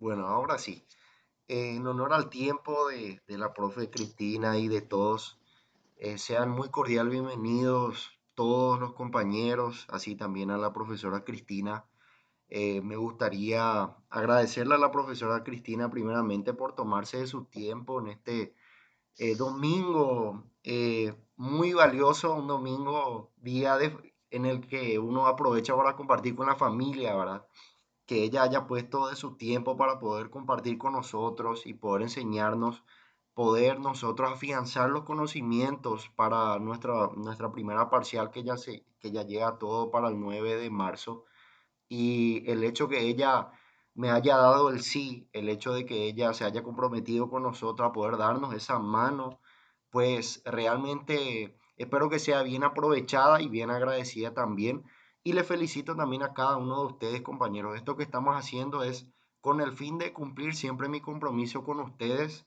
Bueno, ahora sí. En honor al tiempo de la profe Cristina y de todos, sean muy cordial bienvenidos todos los compañeros, así también a la profesora Cristina. Me gustaría agradecerle a la profesora Cristina primeramente por tomarse de su tiempo en este domingo muy valioso, un domingo en el que uno aprovecha para compartir con la familia, ¿verdad? Que ella haya puesto de su tiempo para poder compartir con nosotros y poder enseñarnos, poder nosotros afianzar los conocimientos para nuestra primera parcial que ya llega todo para el 9 de marzo. Y el hecho que ella me haya dado el sí, el hecho de que ella se haya comprometido con nosotros a poder darnos esa mano, pues realmente espero que sea bien aprovechada y bien agradecida también. Y le felicito también a cada uno de ustedes, compañeros. Esto que estamos haciendo es con el fin de cumplir siempre mi compromiso con ustedes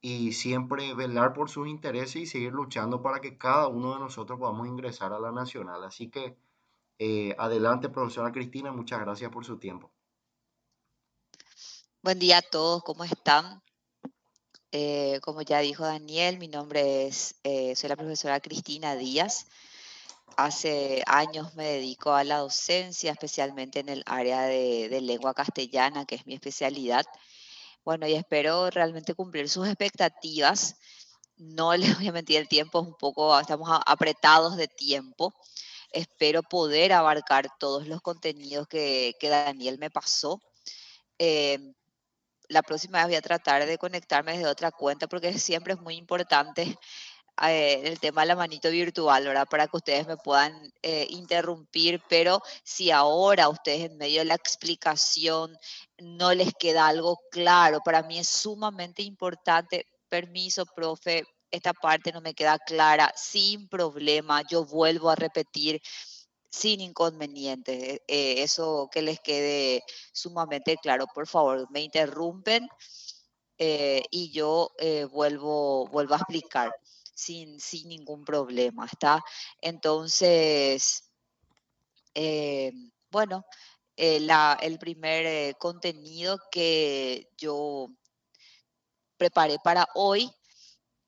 y siempre velar por sus intereses y seguir luchando para que cada uno de nosotros podamos ingresar a la nacional. Así que adelante, profesora Cristina, muchas gracias por su tiempo. Buen día a todos, ¿cómo están? Como ya dijo Daniel, mi nombre soy la profesora Cristina Díaz. Hace años me dedico a la docencia, especialmente en el área de lengua castellana, que es mi especialidad. Bueno, y espero realmente cumplir sus expectativas. No les voy a mentir, el tiempo es un poco, estamos apretados de tiempo. Espero poder abarcar todos los contenidos que Daniel me pasó. Em, la próxima vez voy a tratar de conectarme desde otra cuenta porque siempre es muy importante el tema de la manito virtual, ¿verdad? Para que ustedes me puedan interrumpir, pero si ahora ustedes en medio de la explicación no les queda algo claro, para mí es sumamente importante. Permiso, profe, esta parte no me queda clara, sin problema, yo vuelvo a repetir sin inconveniente. Eso que les quede sumamente claro. Por favor, me interrumpen y yo vuelvo a explicar sin ningún problema, ¿está? Entonces, eh, bueno, el primer contenido que yo preparé para hoy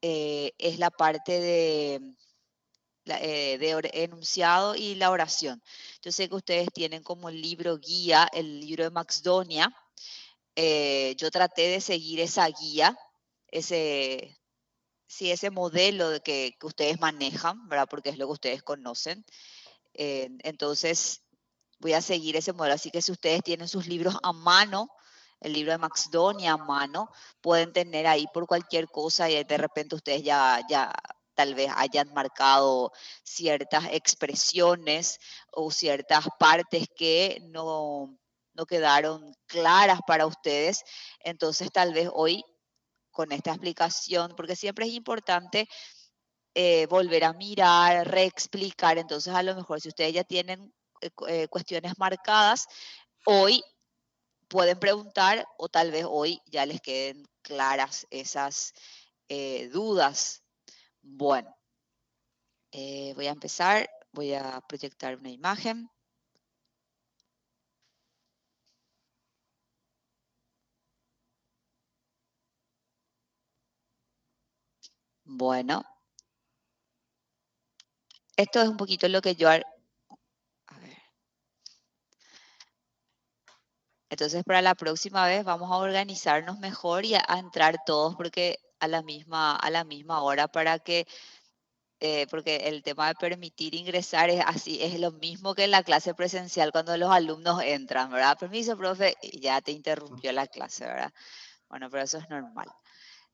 es la parte de enunciado y la oración. Yo sé que ustedes tienen como libro guía el libro de Max Donia. Yo traté de seguir esa guía, ese, sí, ese modelo que ustedes manejan, ¿verdad? Porque es lo que ustedes conocen. Entonces, voy a seguir ese modelo. Así que si ustedes tienen sus libros a mano, el libro de Max Donia a mano, pueden tener ahí por cualquier cosa y de repente ustedes ya tal vez hayan marcado ciertas expresiones o ciertas partes que no quedaron claras para ustedes. Entonces, tal vez hoy con esta explicación, porque siempre es importante volver a mirar, reexplicar. Entonces, a lo mejor si ustedes ya tienen cuestiones marcadas, hoy pueden preguntar o tal vez hoy ya les queden claras esas dudas. Bueno, voy a empezar, voy a proyectar una imagen. Bueno, esto es un poquito lo que yo... A ver. Entonces, para la próxima vez vamos a organizarnos mejor y a entrar todos porque a la misma hora para que porque el tema de permitir ingresar es así, es lo mismo que en la clase presencial cuando los alumnos entran, ¿verdad? Permiso, profe, y ya te interrumpió la clase, ¿verdad? Bueno, pero eso es normal.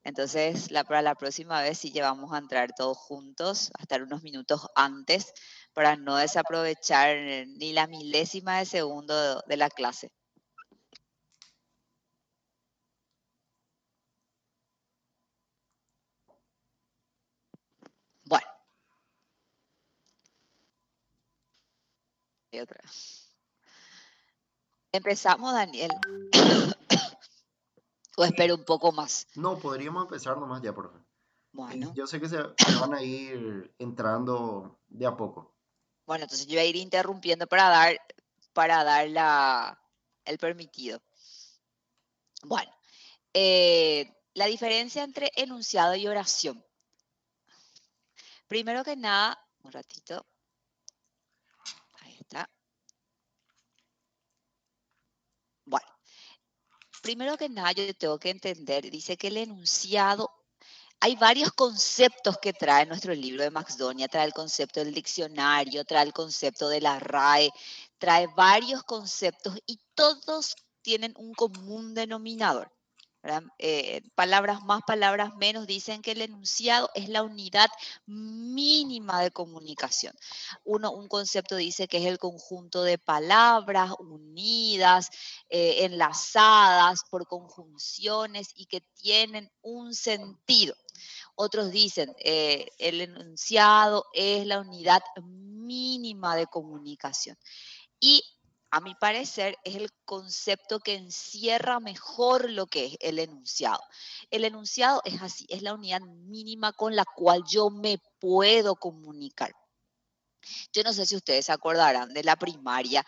Entonces, para la próxima vez sí llevamos a entrar todos juntos, a estar unos minutos antes, para no desaprovechar ni la milésima de segundo de la clase. Bueno, y otra. Empezamos, Daniel. O espero un poco más. No, podríamos empezar nomás ya, profe. Bueno, Yo sé que se van a ir entrando de a poco. bueno, entonces yo voy a ir interrumpiendo para dar el permitido. Bueno, la diferencia entre enunciado y oración. Primero que nada, un ratito, ahí está. Bueno, primero que nada yo tengo que entender, dice que el enunciado, hay varios conceptos que trae nuestro libro de Macedonia, trae el concepto del diccionario, trae el concepto de la RAE, trae varios conceptos y todos tienen un común denominador. Palabras más, palabras menos, dicen que el enunciado es la unidad mínima de comunicación. Un concepto dice que es el conjunto de palabras unidas, enlazadas por conjunciones y que tienen un sentido. Otros dicen, el enunciado es la unidad mínima de comunicación. Y a mi parecer es el concepto que encierra mejor lo que es el enunciado. El enunciado es así, es la unidad mínima con la cual yo me puedo comunicar. Yo no sé si ustedes se acordarán de la primaria,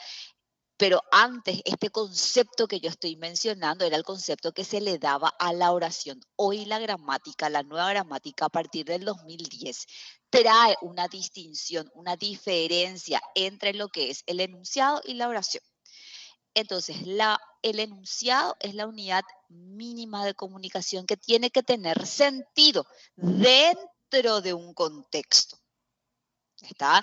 pero antes este concepto que yo estoy mencionando era el concepto que se le daba a la oración. Hoy la gramática, la nueva gramática a partir del 2010, trae una distinción, una diferencia entre lo que es el enunciado y la oración. Entonces, el enunciado es la unidad mínima de comunicación que tiene que tener sentido dentro de un contexto. ¿Está?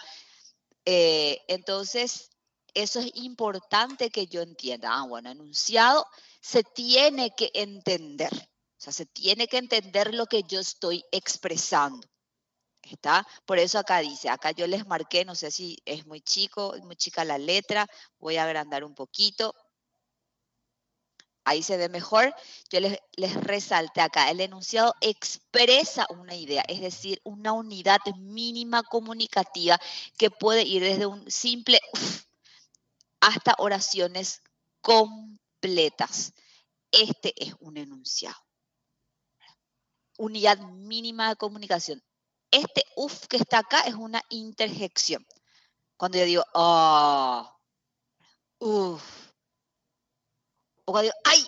Entonces, eso es importante que yo entienda. Bueno, enunciado se tiene que entender. O sea, se tiene que entender lo que yo estoy expresando. ¿Está? Por eso acá dice, acá yo les marqué, no sé si es muy chico, muy chica la letra, voy a agrandar un poquito. Ahí se ve mejor. Yo les resalté acá, el enunciado expresa una idea, es decir, una unidad mínima comunicativa que puede ir desde un simple hasta oraciones completas. Este es un enunciado. Unidad mínima de comunicación. Este uf que está acá es una interjección. Cuando yo digo, uf, o cuando digo, ay,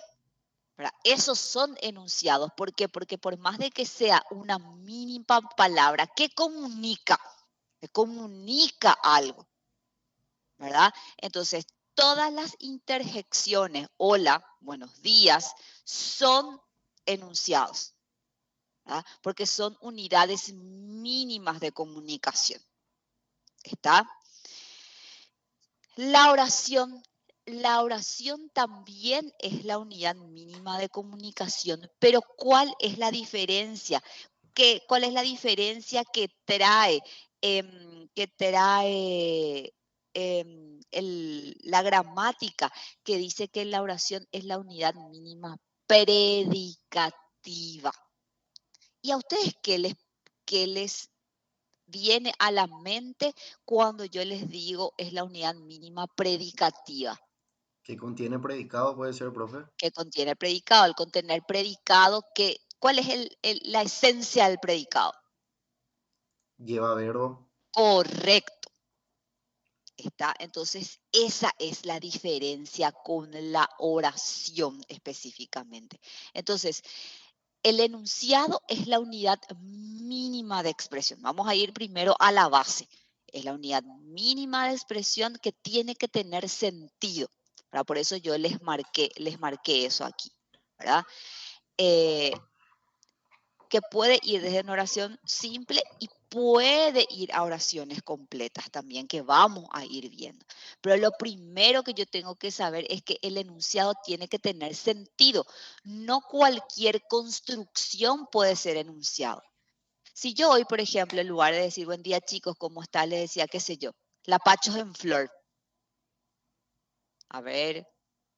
¿verdad? Esos son enunciados. ¿Por qué? Porque por más de que sea una mínima palabra que comunica algo, ¿verdad? Entonces, todas las interjecciones, hola, buenos días, son enunciados, ¿verdad? Porque son unidades mínimas de comunicación. ¿Está? La oración. La oración también es la unidad mínima de comunicación, pero ¿cuál es la diferencia? ¿Cuál es la diferencia que trae, la gramática que dice que la oración es la unidad mínima predicativa? ¿Y a ustedes qué les viene a la mente cuando yo les digo es la unidad mínima predicativa? ¿Qué contiene predicado puede ser, profe? Que contiene predicado. El contener predicado, ¿cuál es la esencia del predicado? Lleva verbo. Correcto. ¿Está? Entonces, esa es la diferencia con la oración específicamente. Entonces, el enunciado es la unidad mínima de expresión. Vamos a ir primero a la base. Es la unidad mínima de expresión que tiene que tener sentido. ¿Verdad? Por eso yo les marqué eso aquí. ¿Verdad? Que puede ir desde una oración simple y puede ir a oraciones completas también, que vamos a ir viendo. Pero lo primero que yo tengo que saber es que el enunciado tiene que tener sentido. No cualquier construcción puede ser enunciado. Si yo hoy, por ejemplo, en lugar de decir buen día chicos, ¿cómo está? Le decía, qué sé yo, la Pachos en flor. A ver,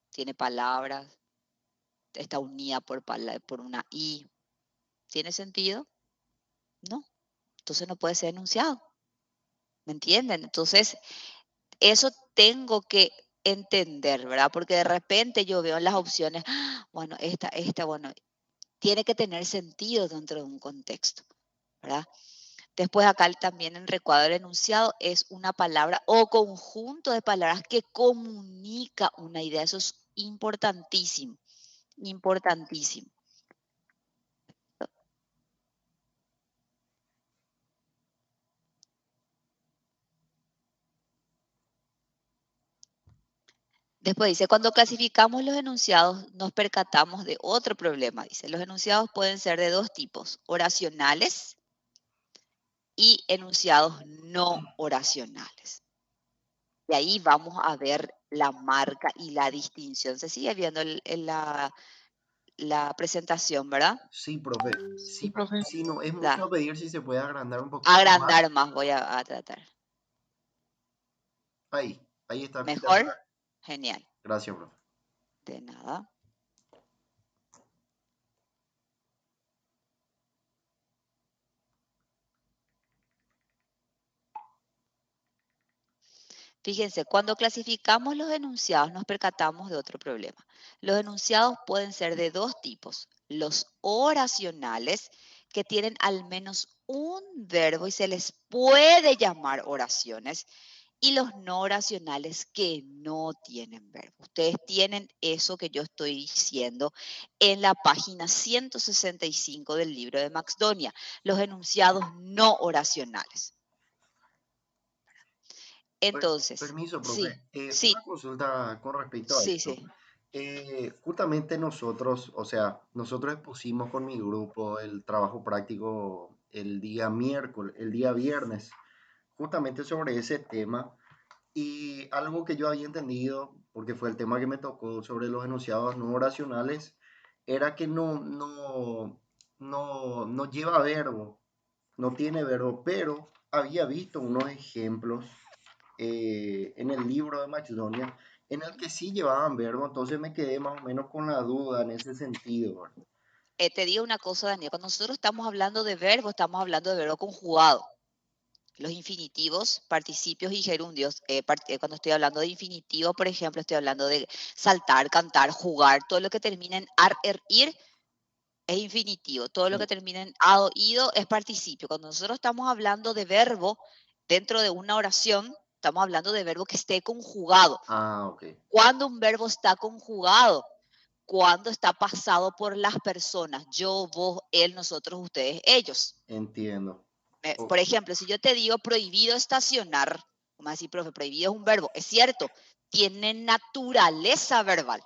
tiene palabras, está unida por una I. ¿Tiene sentido? No. Entonces no puede ser enunciado. ¿Me entienden? Entonces, eso tengo que entender, ¿verdad? Porque de repente yo veo en las opciones, bueno, bueno, tiene que tener sentido dentro de un contexto, ¿verdad? Después acá también en recuadro enunciado es una palabra o conjunto de palabras que comunica una idea. Eso es importantísimo. Importantísimo. Después dice, cuando clasificamos los enunciados nos percatamos de otro problema. Dice, los enunciados pueden ser de dos tipos, oracionales y enunciados no oracionales. Y ahí vamos a ver la marca y la distinción. Se sigue viendo la presentación, ¿verdad? Sí, profe. Sí, profe. Sí, no, es mucho Da. a pedir si se puede agrandar un poquito más. Agrandar más voy a tratar. Ahí está ¿Mejor? espectacular. Genial. Gracias, profe. De nada. Fíjense, cuando clasificamos los enunciados nos percatamos de otro problema. Los enunciados pueden ser de dos tipos. Los oracionales, que tienen al menos un verbo y se les puede llamar oraciones, y los no oracionales que no tienen verbo. Ustedes tienen eso que yo estoy diciendo en la página 165 del libro de Max Donia, los enunciados no oracionales. Entonces, Permiso, profe. sí, Una sí, consulta con respecto a sí, esto. sí. Justamente nosotros, o sea, nosotros expusimos con mi grupo el trabajo práctico el día miércoles, el día viernes, justamente sobre ese tema. Y algo que yo había entendido, porque fue el tema que me tocó sobre los enunciados no oracionales, era que no lleva verbo, no tiene verbo, pero había visto unos ejemplos en el libro de Macedonia en el que sí llevaban verbo, entonces me quedé más o menos con la duda en ese sentido, ¿verdad? Te digo una cosa, Daniel, cuando nosotros estamos hablando de verbo, estamos hablando de verbo conjugado. Los infinitivos, participios y gerundios, cuando estoy hablando de infinitivo, por ejemplo, estoy hablando de saltar, cantar, jugar, todo lo que termina en ar, er, ir es infinitivo, todo lo que Sí. termina en ado, ido es participio. Cuando nosotros estamos hablando de verbo dentro de una oración, estamos hablando de verbo que esté conjugado. Ah, ok, Cuando un verbo está conjugado, cuando está pasado por las personas, yo, vos, él, nosotros, ustedes, ellos. entiendo. Oh, Por ejemplo, si yo te digo prohibido estacionar, como así, profe, prohibido es un verbo, es cierto, tiene naturaleza verbal.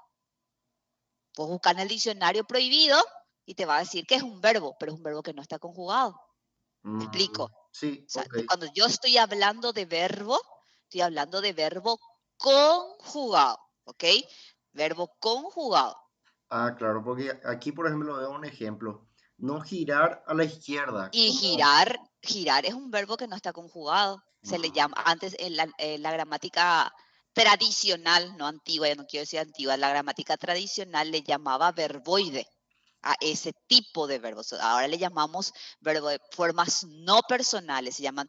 Vos buscar en el diccionario prohibido y te va a decir que es un verbo, pero es un verbo que no está conjugado. ¿Me explico? O sí, sea, ok, cuando yo estoy hablando de verbo, estoy hablando de verbo conjugado, ¿ok? Verbo conjugado. ah, claro, porque aquí, por ejemplo, veo un ejemplo. No girar a la izquierda, Y como... girar es un verbo que no está conjugado. Se le llama, Mm, antes en la gramática tradicional, no antigua, ya no quiero decir antigua, la gramática tradicional le llamaba verboide a ese tipo de verbos. Ahora le llamamos verbo de formas no personales, se llaman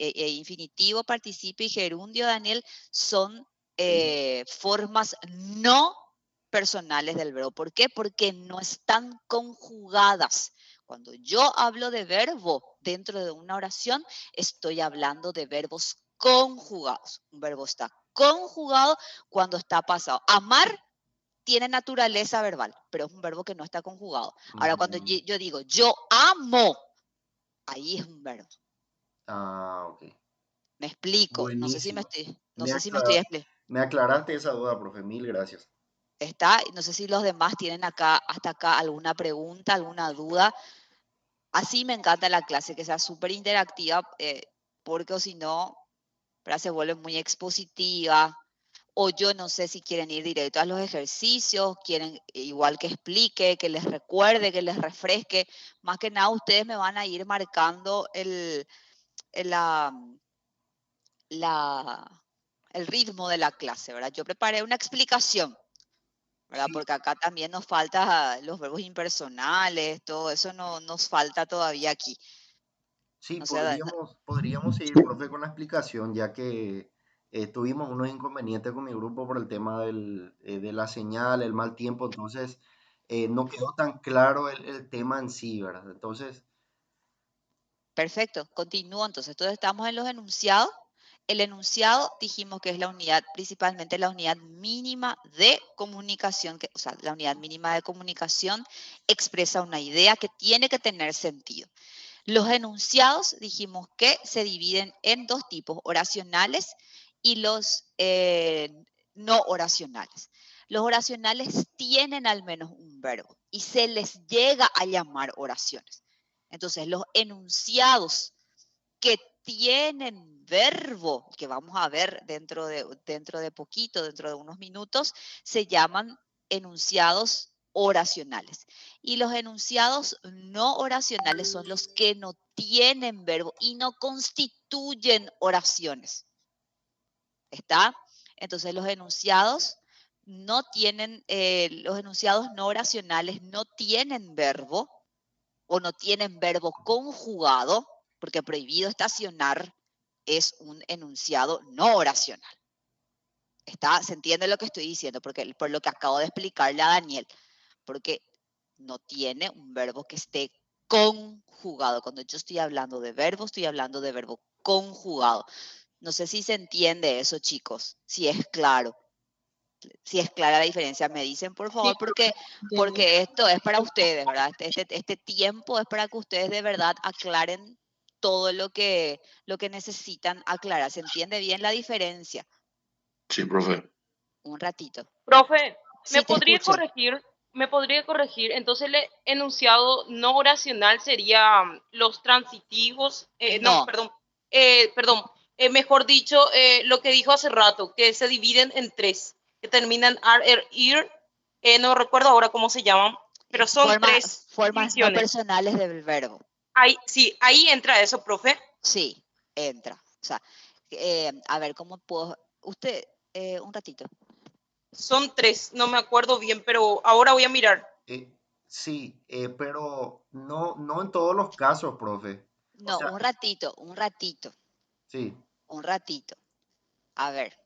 infinitivo, participio y gerundio, Daniel, son sí, formas no personales del verbo. ¿Por qué? Porque no están conjugadas. Cuando yo hablo de verbo dentro de una oración, estoy hablando de verbos conjugados. Un verbo está conjugado cuando está pasado. Amar tiene naturaleza verbal, pero es un verbo que no está conjugado. Ahora, cuando mm, yo digo yo amo, ahí es un verbo. ah, ok. Me explico. No sé si me Buenísimo. estoy, no Me sé si me estoy aclara- explicando. me aclaraste esa duda, profe. Mil gracias. Está, no sé si los demás tienen acá, hasta acá, alguna pregunta, alguna duda. Así me encanta la clase, que sea súper interactiva, porque o si no, ¿verdad? Se vuelve muy expositiva. O yo no sé si quieren ir directo a los ejercicios, quieren igual que explique, que les recuerde, que les refresque. Más que nada, ustedes me van a ir marcando el, la, la- el ritmo de la clase, ¿verdad? Yo preparé una explicación, ¿verdad? Sí, Porque acá también nos falta los verbos impersonales, todo eso no nos falta todavía aquí. sí, No sé, podríamos seguir, profe, con la explicación, ya que tuvimos unos inconvenientes con mi grupo por el tema de la señal, el mal tiempo, entonces no quedó tan claro el tema en sí, ¿verdad? Entonces, perfecto, continúo entonces. Entonces estamos en los enunciados El enunciado dijimos que es la unidad, principalmente la unidad mínima de comunicación, o sea, la unidad mínima de comunicación expresa una idea que tiene que tener sentido. Los enunciados dijimos que se dividen en dos tipos, oracionales y los no oracionales. Los oracionales tienen al menos un verbo y se les llega a llamar oraciones. Entonces, los enunciados que tienen verbo, que vamos a ver dentro de poquito, dentro de unos minutos, se llaman enunciados oracionales. Y los enunciados no oracionales son los que no tienen verbo y no constituyen oraciones. ¿Está? Entonces los enunciados no tienen, los enunciados no oracionales no tienen verbo o no tienen verbo conjugado, porque prohibido estacionar es un enunciado no oracional. ¿Está? ¿Se entiende lo que estoy diciendo? Porque, por lo que acabo de explicarle a Daniel, porque no tiene un verbo que esté conjugado. Cuando yo estoy hablando de verbo, estoy hablando de verbo conjugado. No sé si se entiende eso, chicos, si es claro. Si es clara la diferencia, me dicen por Sí, favor, entendí. porque esto es para ustedes, ¿verdad? Este tiempo es para que ustedes de verdad aclaren todo lo que necesitan aclarar. ¿Se entiende bien la diferencia? Sí, profe. Un ratito. Profe, Sí, te escucho. ¿me podría corregir? Entonces el enunciado no oracional sería los transitivos, no, No, perdón, perdón, mejor dicho, lo que dijo hace rato, que se dividen en tres, que terminan ar, er, ir, no recuerdo ahora cómo se llaman, pero son tres formas no divisiones. personales del verbo. Ahí, sí, ahí entra eso, profe. Sí, entra. O sea, a ver, ¿cómo puedo? Usted, un ratito. Son tres, no me acuerdo bien, pero ahora voy a mirar. Eh, sí, pero no, no en todos los casos, profe. O No, sea, un ratito, sí, un ratito. A ver,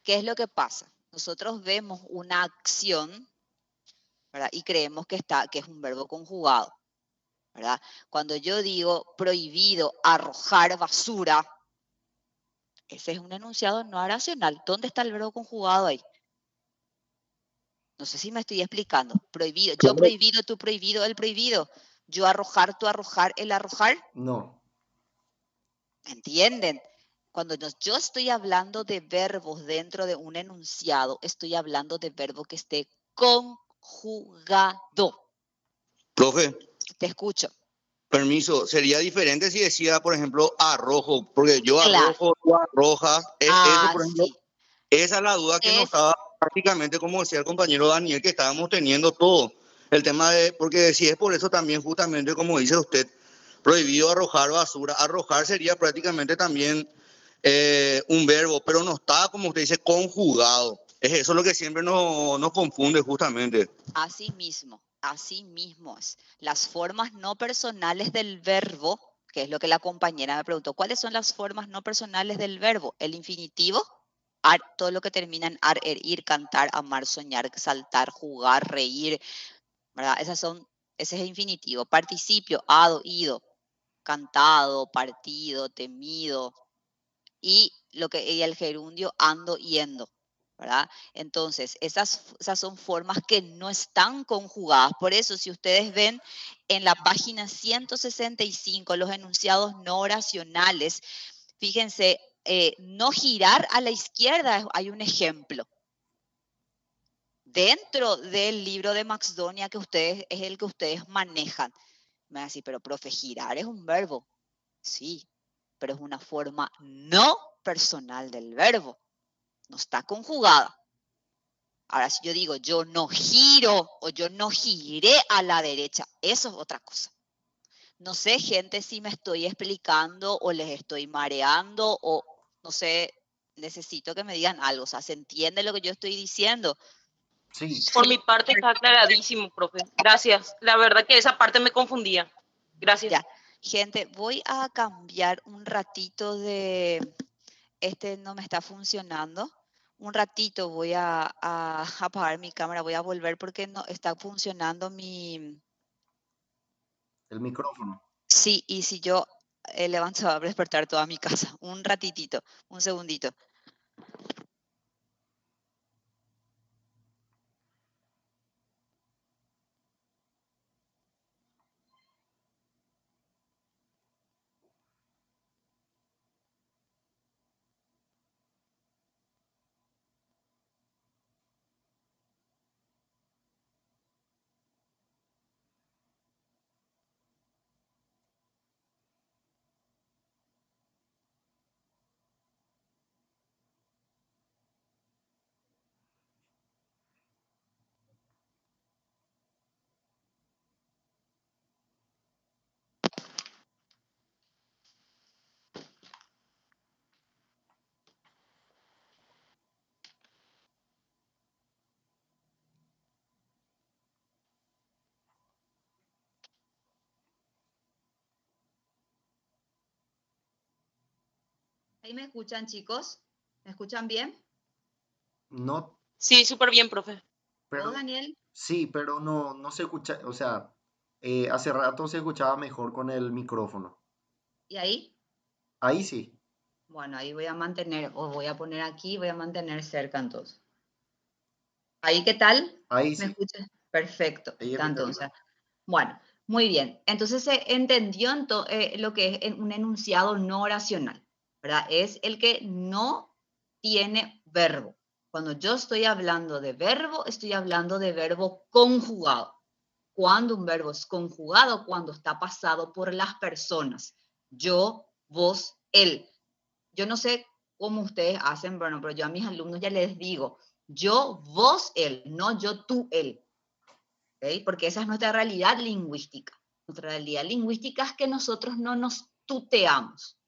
¿qué es lo que pasa? Nosotros vemos una acción, ¿verdad? Y creemos que es un verbo conjugado, ¿verdad? Cuando yo digo prohibido arrojar basura, ese es un enunciado no oracional. ¿Dónde está el verbo conjugado ahí? No sé si me estoy explicando. Prohibido, yo Claro. prohibido, tú prohibido, él prohibido. Yo arrojar, tú arrojar, él arrojar. no, ¿Entienden? Yo estoy hablando de verbos dentro de un enunciado, estoy hablando de verbo que esté conjugado. Profe, Te escucho. permiso, sería diferente si decía, por ejemplo, arrojo, porque yo Claro. arrojo, tú arrojas, eso, Ah, por ejemplo, sí. esa es la duda que nos Es, estaba prácticamente, como decía el compañero Daniel, que estábamos teniendo todo. El tema de, porque si es por eso también, justamente, como dice usted, prohibido arrojar basura. Arrojar sería prácticamente también un verbo, pero no está, como usted dice, conjugado. Es eso lo que siempre nos confunde, justamente. así mismo es. Las formas no personales del verbo, que es lo que la compañera me preguntó, ¿cuáles son las formas no personales del verbo? El infinitivo, todo lo que termina en ar, er, ir, cantar, amar, soñar, saltar, jugar, reír, ¿verdad? Ese es el infinitivo. Participio, hado, ido, cantado, partido, temido, y el gerundio ando, yendo. ¿Verdad? Entonces, esas son formas que no están conjugadas. Por eso, si ustedes ven en la página 165, los enunciados no oracionales, fíjense, no girar a la izquierda, hay un ejemplo. Dentro del libro de Maxdonia, es el que ustedes manejan. Me van a decir, pero profe, girar es un verbo. Sí, pero es una forma no personal del verbo. No está conjugada. Ahora, si yo digo yo no giro o yo no giré a la derecha, eso es otra cosa. No sé, gente, si me estoy explicando o les estoy mareando o no sé, necesito que me digan algo. O sea, ¿se entiende lo que yo estoy diciendo? sí, Por mi parte está aclaradísimo, profe. Gracias. La verdad que esa parte me confundía. Gracias. Ya, gente, voy a cambiar un ratito este no me está funcionando. Un ratito voy a apagar mi cámara, voy a volver porque no está funcionando mi... el micrófono. Sí, y si yo se va a despertar toda mi casa. Un ratitito, un segundito. ¿Ahí me escuchan, chicos? ¿Me escuchan bien? No, Sí, súper bien, profe. pero ¿Vos, Daniel? sí, pero no se escucha, o sea, hace rato se escuchaba mejor con el micrófono. ¿Y ahí? Ahí sí, Bueno, ahí voy a mantener, o voy a poner aquí, voy a mantener cerca entonces. ¿Ahí qué tal? ahí ¿Me sí, escuchas? Perfecto, ahí está espectacular. entonces. Bueno, muy bien. Entonces se entendió lo que es un enunciado no oracional, ¿verdad? Es el que no tiene verbo. Cuando yo estoy hablando de verbo, estoy hablando de verbo conjugado. Cuando un verbo es conjugado, cuando está pasado por las personas. Yo, vos, él. Yo no sé cómo ustedes hacen, bueno, pero yo a mis alumnos ya les digo, yo, vos, él, no yo, tú, él. ¿Okay? Porque esa es nuestra realidad lingüística. Nuestra realidad lingüística es que nosotros no nos tuteamos.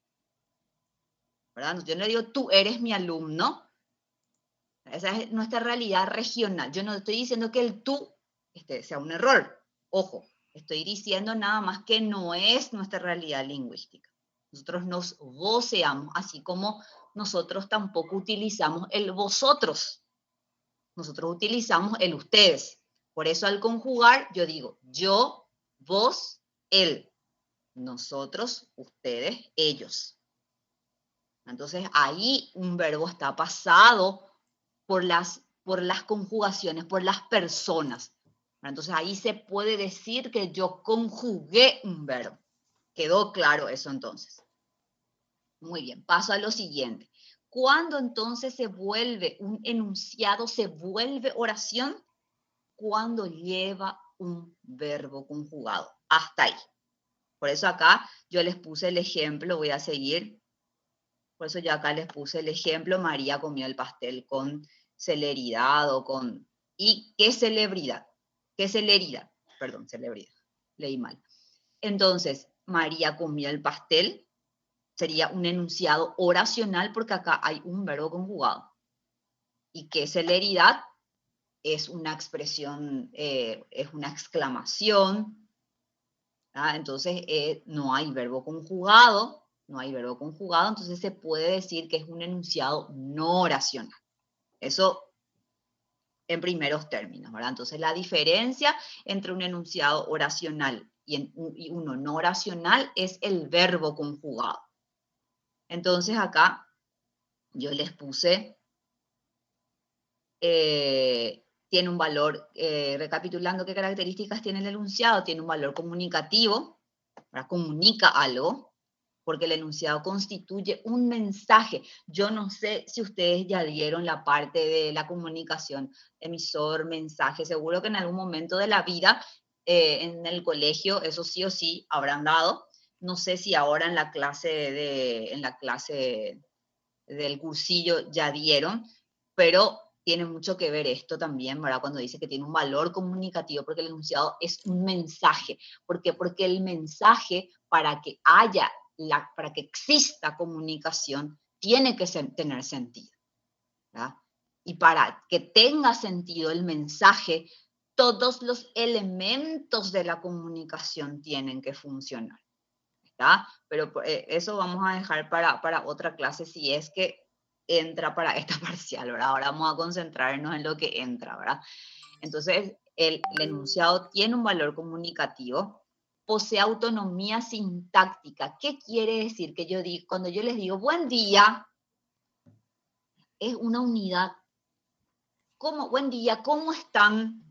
¿Verdad? Yo no digo, tú eres mi alumno. Esa es nuestra realidad regional. Yo no estoy diciendo que el tú sea un error. Ojo, estoy diciendo nada más que no es nuestra realidad lingüística. Nosotros nos voceamos, así como nosotros tampoco utilizamos el vosotros. Nosotros utilizamos el ustedes. Por eso al conjugar yo digo yo, vos, él, nosotros, ustedes, ellos. Entonces ahí un verbo está pasado por las conjugaciones, por las personas. Entonces ahí se puede decir que yo conjugué un verbo. ¿Quedó claro eso entonces? Muy bien, paso a lo siguiente. ¿Cuándo entonces se vuelve un enunciado, se vuelve oración? Cuando lleva un verbo conjugado. Hasta ahí. Por eso acá yo les puse el ejemplo, voy a seguir. Por eso yo acá les puse el ejemplo, María comió el pastel con celeridad o con... ¿Y qué celebridad? ¿Qué celeridad? Perdón, celebridad. Leí mal. Entonces, María comió el pastel, sería un enunciado oracional porque acá hay un verbo conjugado. ¿Y qué celeridad? Es una expresión, es una exclamación, ¿verdad? Entonces no hay verbo conjugado, entonces se puede decir que es un enunciado no oracional. Eso en primeros términos, ¿verdad? Entonces la diferencia entre un enunciado oracional y uno no oracional es el verbo conjugado. Entonces acá yo les puse... tiene un valor, recapitulando qué características tiene el enunciado, tiene un valor comunicativo, ¿verdad? Comunica algo, porque el enunciado constituye un mensaje. Yo no sé si ustedes ya dieron la parte de la comunicación, emisor, mensaje, seguro que en algún momento de la vida, en el colegio, eso sí o sí habrán dado. No sé si ahora en la clase del cursillo ya dieron, pero tiene mucho que ver esto también, ¿verdad? Cuando dice que tiene un valor comunicativo, porque el enunciado es un mensaje. ¿Por qué? Porque el mensaje, para que para que exista comunicación, tiene que tener sentido, ¿verdad? Y para que tenga sentido el mensaje, todos los elementos de la comunicación tienen que funcionar, ¿está? Pero eso vamos a dejar para otra clase si es que entra para esta parcial, ¿verdad? Ahora vamos a concentrarnos en lo que entra, ¿verdad? Entonces, el enunciado tiene un valor comunicativo posee autonomía sintáctica. ¿Qué quiere decir? Que cuando yo les digo buen día, es una unidad. Buen día, ¿cómo están?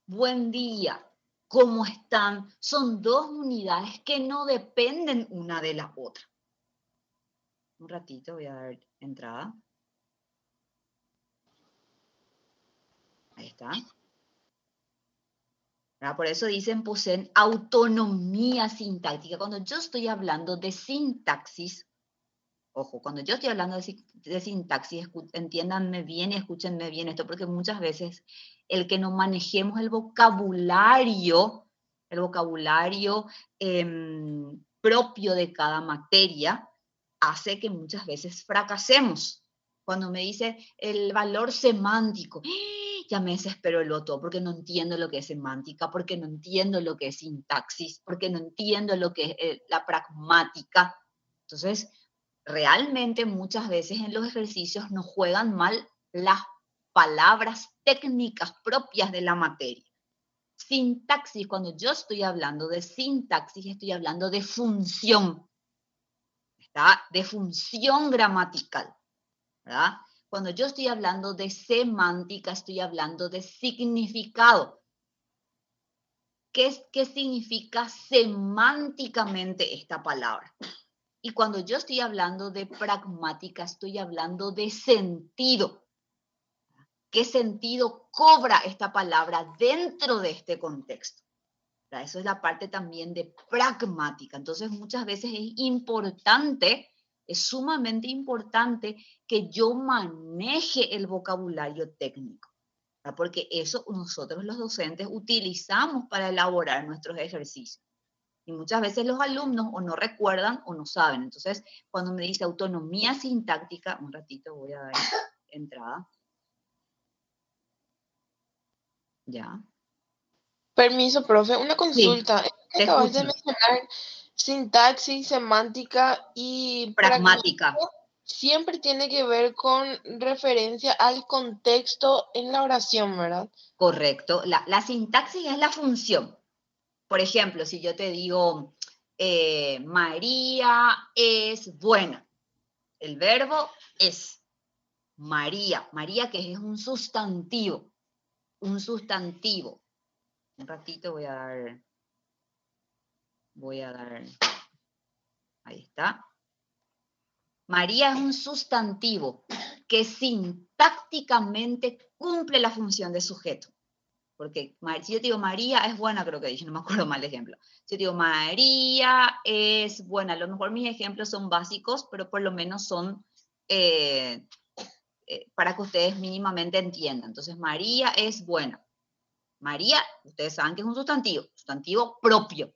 Buen día, ¿cómo están? Son dos unidades que no dependen una de la otra. Un ratito voy a dar entrada. Ahí está. Por eso dicen poseen autonomía sintáctica. Cuando yo estoy hablando de sintaxis, ojo, cuando yo estoy hablando de sintaxis, entiéndanme bien y escúchenme bien esto, porque muchas veces el que no manejemos el vocabulario propio de cada materia, hace que muchas veces fracasemos. Cuando me dice el valor semántico, ya me desespero el otro, porque no entiendo lo que es semántica, porque no entiendo lo que es sintaxis, porque no entiendo lo que es la pragmática. Entonces, realmente muchas veces en los ejercicios nos juegan mal las palabras técnicas propias de la materia. Sintaxis, cuando yo estoy hablando de sintaxis, estoy hablando de función, ¿está? De función gramatical, ¿verdad? Cuando yo estoy hablando de semántica, estoy hablando de significado. ¿Qué significa semánticamente esta palabra? Y cuando yo estoy hablando de pragmática, estoy hablando de sentido. ¿Qué sentido cobra esta palabra dentro de este contexto? Eso es la parte también de pragmática. Entonces, muchas veces es importante, es sumamente importante que yo maneje el vocabulario técnico, ¿verdad? Porque eso nosotros los docentes utilizamos para elaborar nuestros ejercicios. Y muchas veces los alumnos o no recuerdan o no saben. Entonces, cuando me dice autonomía sintáctica, un ratito voy a dar entrada. Ya. Permiso, profe, una consulta. Sí, ¿Qué acabas de mencionar? Sintaxis, semántica y pragmática. Siempre tiene que ver con referencia al contexto en la oración, ¿verdad? Correcto. La sintaxis es la función. Por ejemplo, si yo te digo, María es buena. El verbo es María. María, que es un sustantivo. Un sustantivo. Un ratito voy a dar. Ahí está. María es un sustantivo que sintácticamente cumple la función de sujeto. Porque si yo te digo María es buena, creo que dije, no me acuerdo mal el ejemplo. Si yo te digo María es buena, a lo mejor mis ejemplos son básicos, pero por lo menos son para que ustedes mínimamente entiendan. Entonces, María es buena. María, ustedes saben que es un sustantivo propio.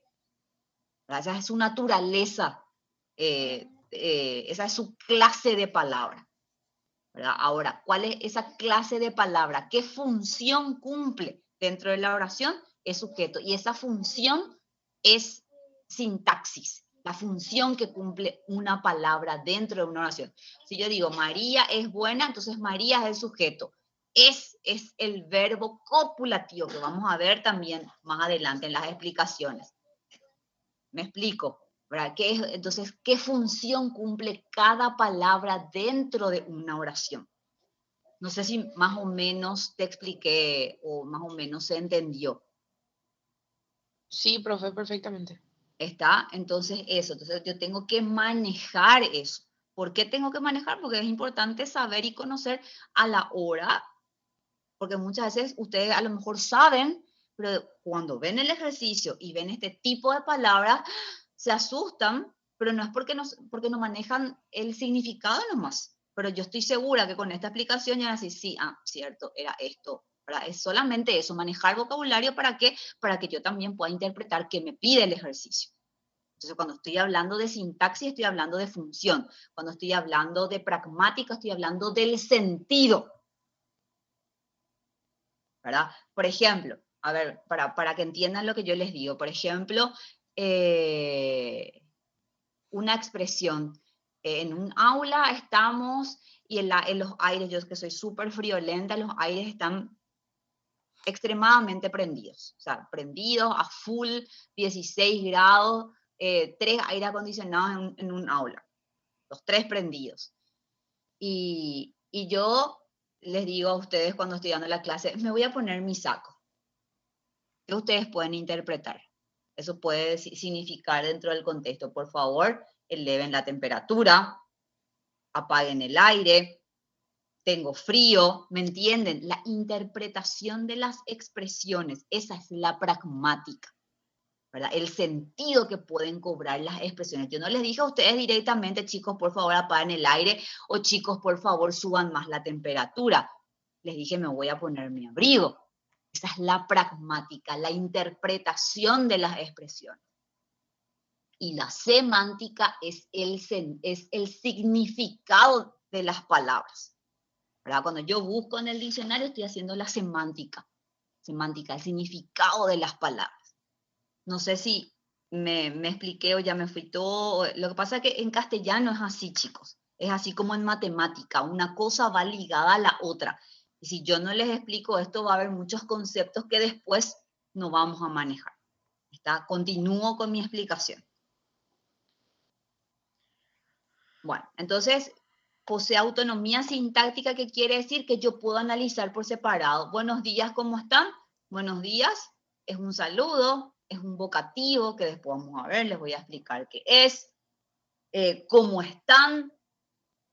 Esa es su naturaleza, esa es su clase de palabra. ¿Verdad? Ahora, ¿cuál es esa clase de palabra? ¿Qué función cumple dentro de la oración? Es sujeto. Y esa función es sintaxis, la función que cumple una palabra dentro de una oración. Si yo digo María es buena, entonces María es el sujeto. Es el verbo copulativo, que vamos a ver también más adelante en las explicaciones. ¿Me explico? ¿Verdad? Entonces, ¿qué función cumple cada palabra dentro de una oración? No sé si más o menos te expliqué o más o menos se entendió. Sí, profe, perfectamente. ¿Está? Entonces eso, entonces yo tengo que manejar eso. ¿Por qué tengo que manejar? Porque es importante saber y conocer a la hora, porque muchas veces ustedes a lo mejor saben, pero cuando ven el ejercicio y ven este tipo de palabras, se asustan, pero no es porque no manejan el significado nomás. Pero yo estoy segura que con esta explicación ya van a decir, sí, cierto, era esto. ¿Verdad? Es solamente eso, manejar vocabulario para que yo también pueda interpretar qué me pide el ejercicio. Entonces, cuando estoy hablando de sintaxis, estoy hablando de función. Cuando estoy hablando de pragmática, estoy hablando del sentido. ¿Verdad? Por ejemplo, a ver, para que entiendan lo que yo les digo, por ejemplo, una expresión. En un aula estamos y en los aires, yo que soy súper friolenta, los aires están extremadamente prendidos, o sea, prendidos a full, 16 grados, 3 aire acondicionados en un aula, los 3 prendidos. Y yo les digo a ustedes cuando estoy dando la clase, me voy a poner mi saco. ¿Qué ustedes pueden interpretar? Eso puede significar dentro del contexto, por favor, eleven la temperatura, apaguen el aire, tengo frío, ¿me entienden? La interpretación de las expresiones, esa es la pragmática, ¿verdad? El sentido que pueden cobrar las expresiones. Yo no les dije a ustedes directamente, chicos, por favor, apaguen el aire, o chicos, por favor, suban más la temperatura. Les dije, me voy a poner mi abrigo. Esa es la pragmática, la interpretación de las expresiones. Y la semántica es el significado de las palabras, ¿verdad? Cuando yo busco en el diccionario estoy haciendo la semántica, el significado de las palabras. No sé si me expliqué o ya me fui todo. Lo que pasa es que en castellano es así, chicos. Es así como en matemática, una cosa va ligada a la otra. Y si yo no les explico esto, va a haber muchos conceptos que después no vamos a manejar. Continúo con mi explicación. Bueno, entonces, posee autonomía sintáctica, que quiere decir que yo puedo analizar por separado. Buenos días, ¿cómo están? Buenos días es un saludo, es un vocativo, que después vamos a ver, les voy a explicar qué es. ¿Cómo están?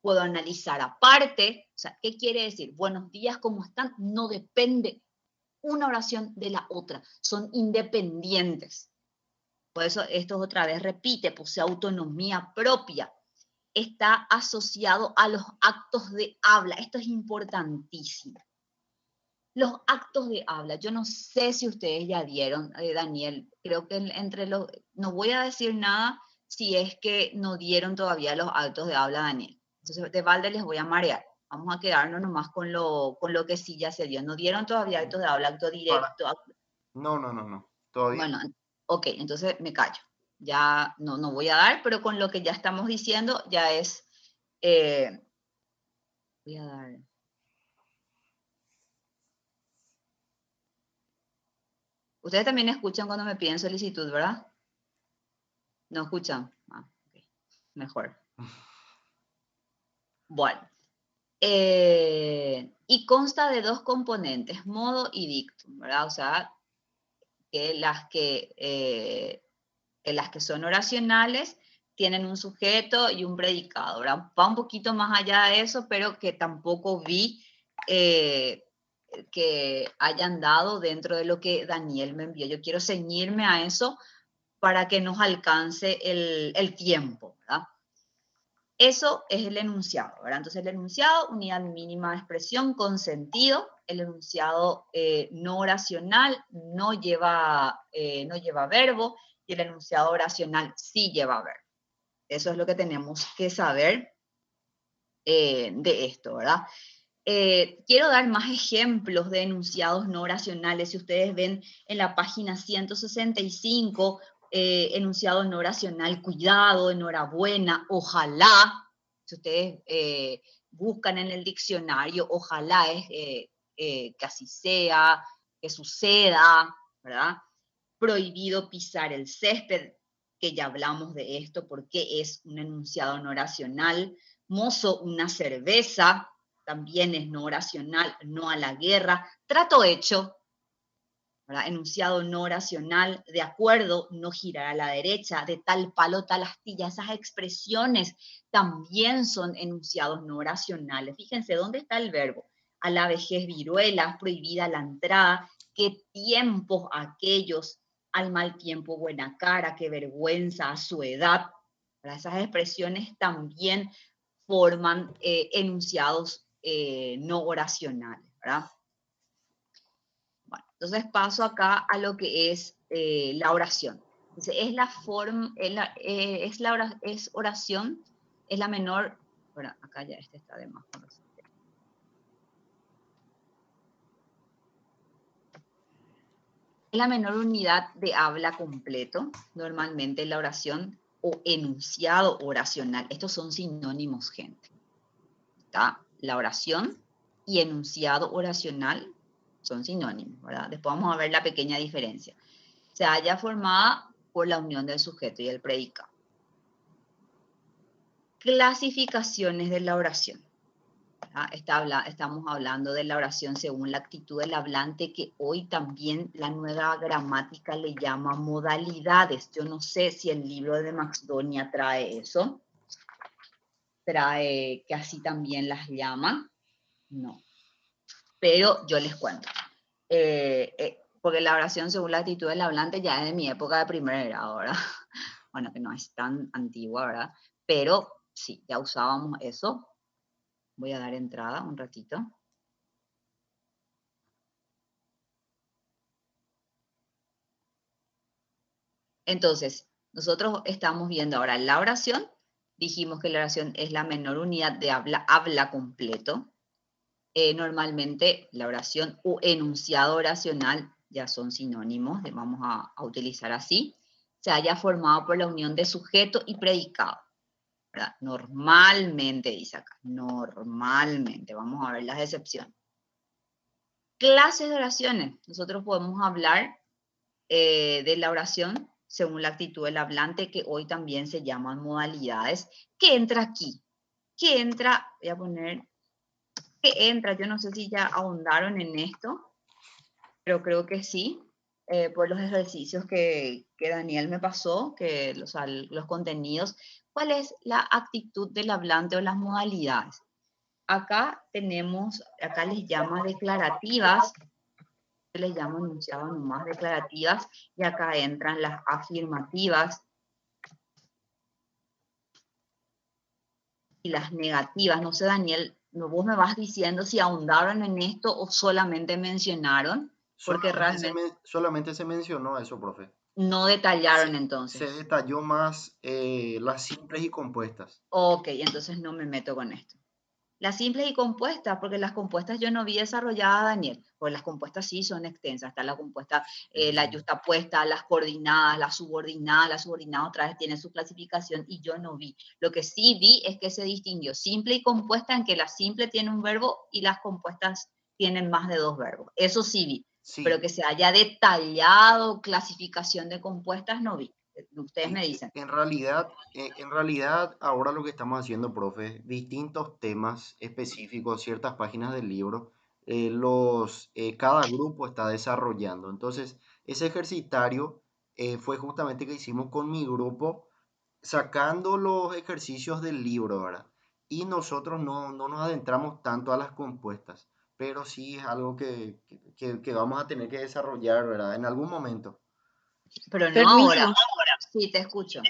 Puedo analizar aparte. O sea, ¿qué quiere decir? Buenos días, ¿cómo están? No depende una oración de la otra, son independientes. Por eso esto otra vez repite, posee autonomía propia. Está asociado a los actos de habla. Esto es importantísimo. Los actos de habla. Yo no sé si ustedes ya dieron, Daniel, creo que no voy a decir nada si es que no dieron todavía los actos de habla, Daniel. Entonces, de balde les voy a marear. Vamos a quedarnos nomás con lo que sí ya se dio. No dieron todavía actos de habla, acto directo. No. Todavía. Bueno, ok, entonces me callo. Ya no voy a dar, pero con lo que ya estamos diciendo ya es... voy a dar... Ustedes también escuchan cuando me piden solicitud, ¿verdad? ¿No escuchan? Okay. Mejor. Bueno. Y consta de 2 componentes, modo y dictum, ¿verdad? O sea, que las que son oracionales tienen un sujeto y un predicado, ¿verdad? Va un poquito más allá de eso, pero que tampoco vi que hayan dado dentro de lo que Daniel me envió. Yo quiero ceñirme a eso para que nos alcance el tiempo, ¿verdad? Eso es el enunciado, ¿verdad? Entonces el enunciado, unidad mínima de expresión con sentido. El enunciado no oracional no lleva verbo, y el enunciado oracional sí lleva verbo. Eso es lo que tenemos que saber de esto, ¿verdad? Quiero dar más ejemplos de enunciados no oracionales. Si ustedes ven en la página 165, enunciado no oracional, cuidado, enhorabuena, ojalá. Si ustedes buscan en el diccionario, ojalá es que así sea, que suceda, ¿verdad? Prohibido pisar el césped, que ya hablamos de esto porque es un enunciado no oracional. Mozo, una cerveza, también es no oracional, no a la guerra. Trato hecho, ¿verdad? Enunciado no oracional, de acuerdo, no girar a la derecha, de tal palo, tal astilla. Esas expresiones también son enunciados no oracionales. Fíjense, ¿dónde está el verbo? A la vejez viruela, prohibida la entrada, qué tiempos aquellos, al mal tiempo buena cara, qué vergüenza a su edad. ¿Verdad? Esas expresiones también forman enunciados no oracionales, ¿verdad? Bueno, entonces paso acá a lo que es la oración. Entonces, es oración, es la menor, bueno, acá ya este está de más. Es la menor unidad de habla completo, normalmente la oración o enunciado oracional. Estos son sinónimos, gente. ¿Está? La oración y enunciado oracional son sinónimos, ¿verdad? Después vamos a ver la pequeña diferencia. Se halla formada por la unión del sujeto y el predicado. Clasificaciones de la oración. Estamos hablando de la oración según la actitud del hablante, que hoy también la nueva gramática le llama modalidades. Yo no sé si el libro de Macedonia trae eso. Trae que así también las llaman. No. Pero yo les cuento. Porque la oración según la actitud del hablante ya es de mi época de primer grado, ¿verdad? Bueno, que no es tan antigua, ¿verdad? Pero sí, ya usábamos eso. Voy a dar entrada un ratito. Entonces, nosotros estamos viendo ahora la oración. Dijimos que la oración es la menor unidad de habla completo. Normalmente la oración o enunciado oracional ya son sinónimos, vamos a utilizar así. Se haya formado por la unión de sujeto y predicado, ¿verdad? Normalmente, dice acá, normalmente. Vamos a ver las excepciones. Clases de oraciones. Nosotros podemos hablar de la oración según la actitud del hablante, que hoy también se llaman modalidades. ¿Qué entra aquí? ¿Qué entra? Voy a poner, ¿qué entra? Yo no sé si ya ahondaron en esto, pero creo que sí, por los ejercicios que Daniel me pasó, que los contenidos. ¿Cuál es la actitud del hablante o las modalidades? Acá les llama declarativas, les llamo enunciado nomás declarativas, y acá entran las afirmativas y las negativas. No sé, Daniel, vos me vas diciendo si ahondaron en esto o solamente mencionaron, porque realmente Solamente se mencionó eso, profe. no detallaron entonces. Se detalló más las simples y compuestas. Ok, entonces no me meto con esto. Las simples y compuestas, porque las compuestas yo no vi desarrolladas, Daniel, pues las compuestas sí son extensas. Está la compuesta, la yuxtapuesta, las coordinadas, las subordinadas otra vez tiene su clasificación y yo no vi. Lo que sí vi es que se distinguió simple y compuesta, en que la simple tiene un verbo y las compuestas tienen más de 2 verbos. Eso sí vi, Sí. Pero que se haya detallado clasificación de compuestas no vi. Ustedes me dicen. En realidad, ahora lo que estamos haciendo, profe, distintos temas específicos, ciertas páginas del libro, cada grupo está desarrollando. Entonces, ese ejercitario fue justamente que hicimos con mi grupo, sacando los ejercicios del libro, ¿verdad? Y nosotros no nos adentramos tanto a las compuestas, pero sí es algo que vamos a tener que desarrollar, ¿verdad? En algún momento. Pero no Permiso. ahora. Sí, te escucho.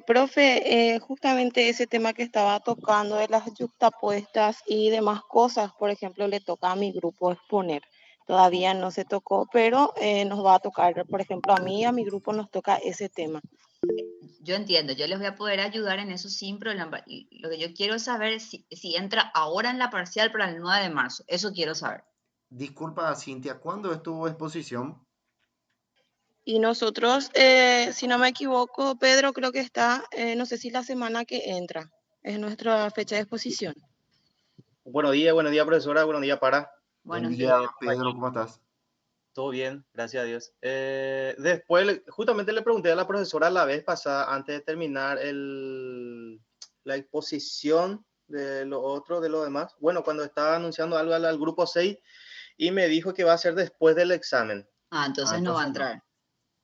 Profe, justamente ese tema que estaba tocando de las yuxtapuestas y demás cosas, por ejemplo, le toca a mi grupo exponer. Todavía no se tocó, pero nos va a tocar, por ejemplo, a mí y a mi grupo nos toca ese tema. Yo entiendo, yo les voy a poder ayudar en eso sin problema. Y lo que yo quiero saber es si entra ahora en la parcial para el 9 de marzo. Eso quiero saber. Disculpa, Cintia, ¿cuándo estuvo exposición? Y nosotros, si no me equivoco, Pedro, creo que está, no sé si la semana que entra, es nuestra fecha de exposición. Buenos días, profesora. Buenos días, Buen Buenos día, días. Pedro, ¿cómo estás? Todo bien, gracias a Dios. Después, justamente le pregunté a la profesora la vez pasada, antes de terminar la exposición de lo otro, de lo demás. Bueno, cuando estaba anunciando algo al grupo 6 y me dijo que va a ser después del examen. Entonces no va a entrar.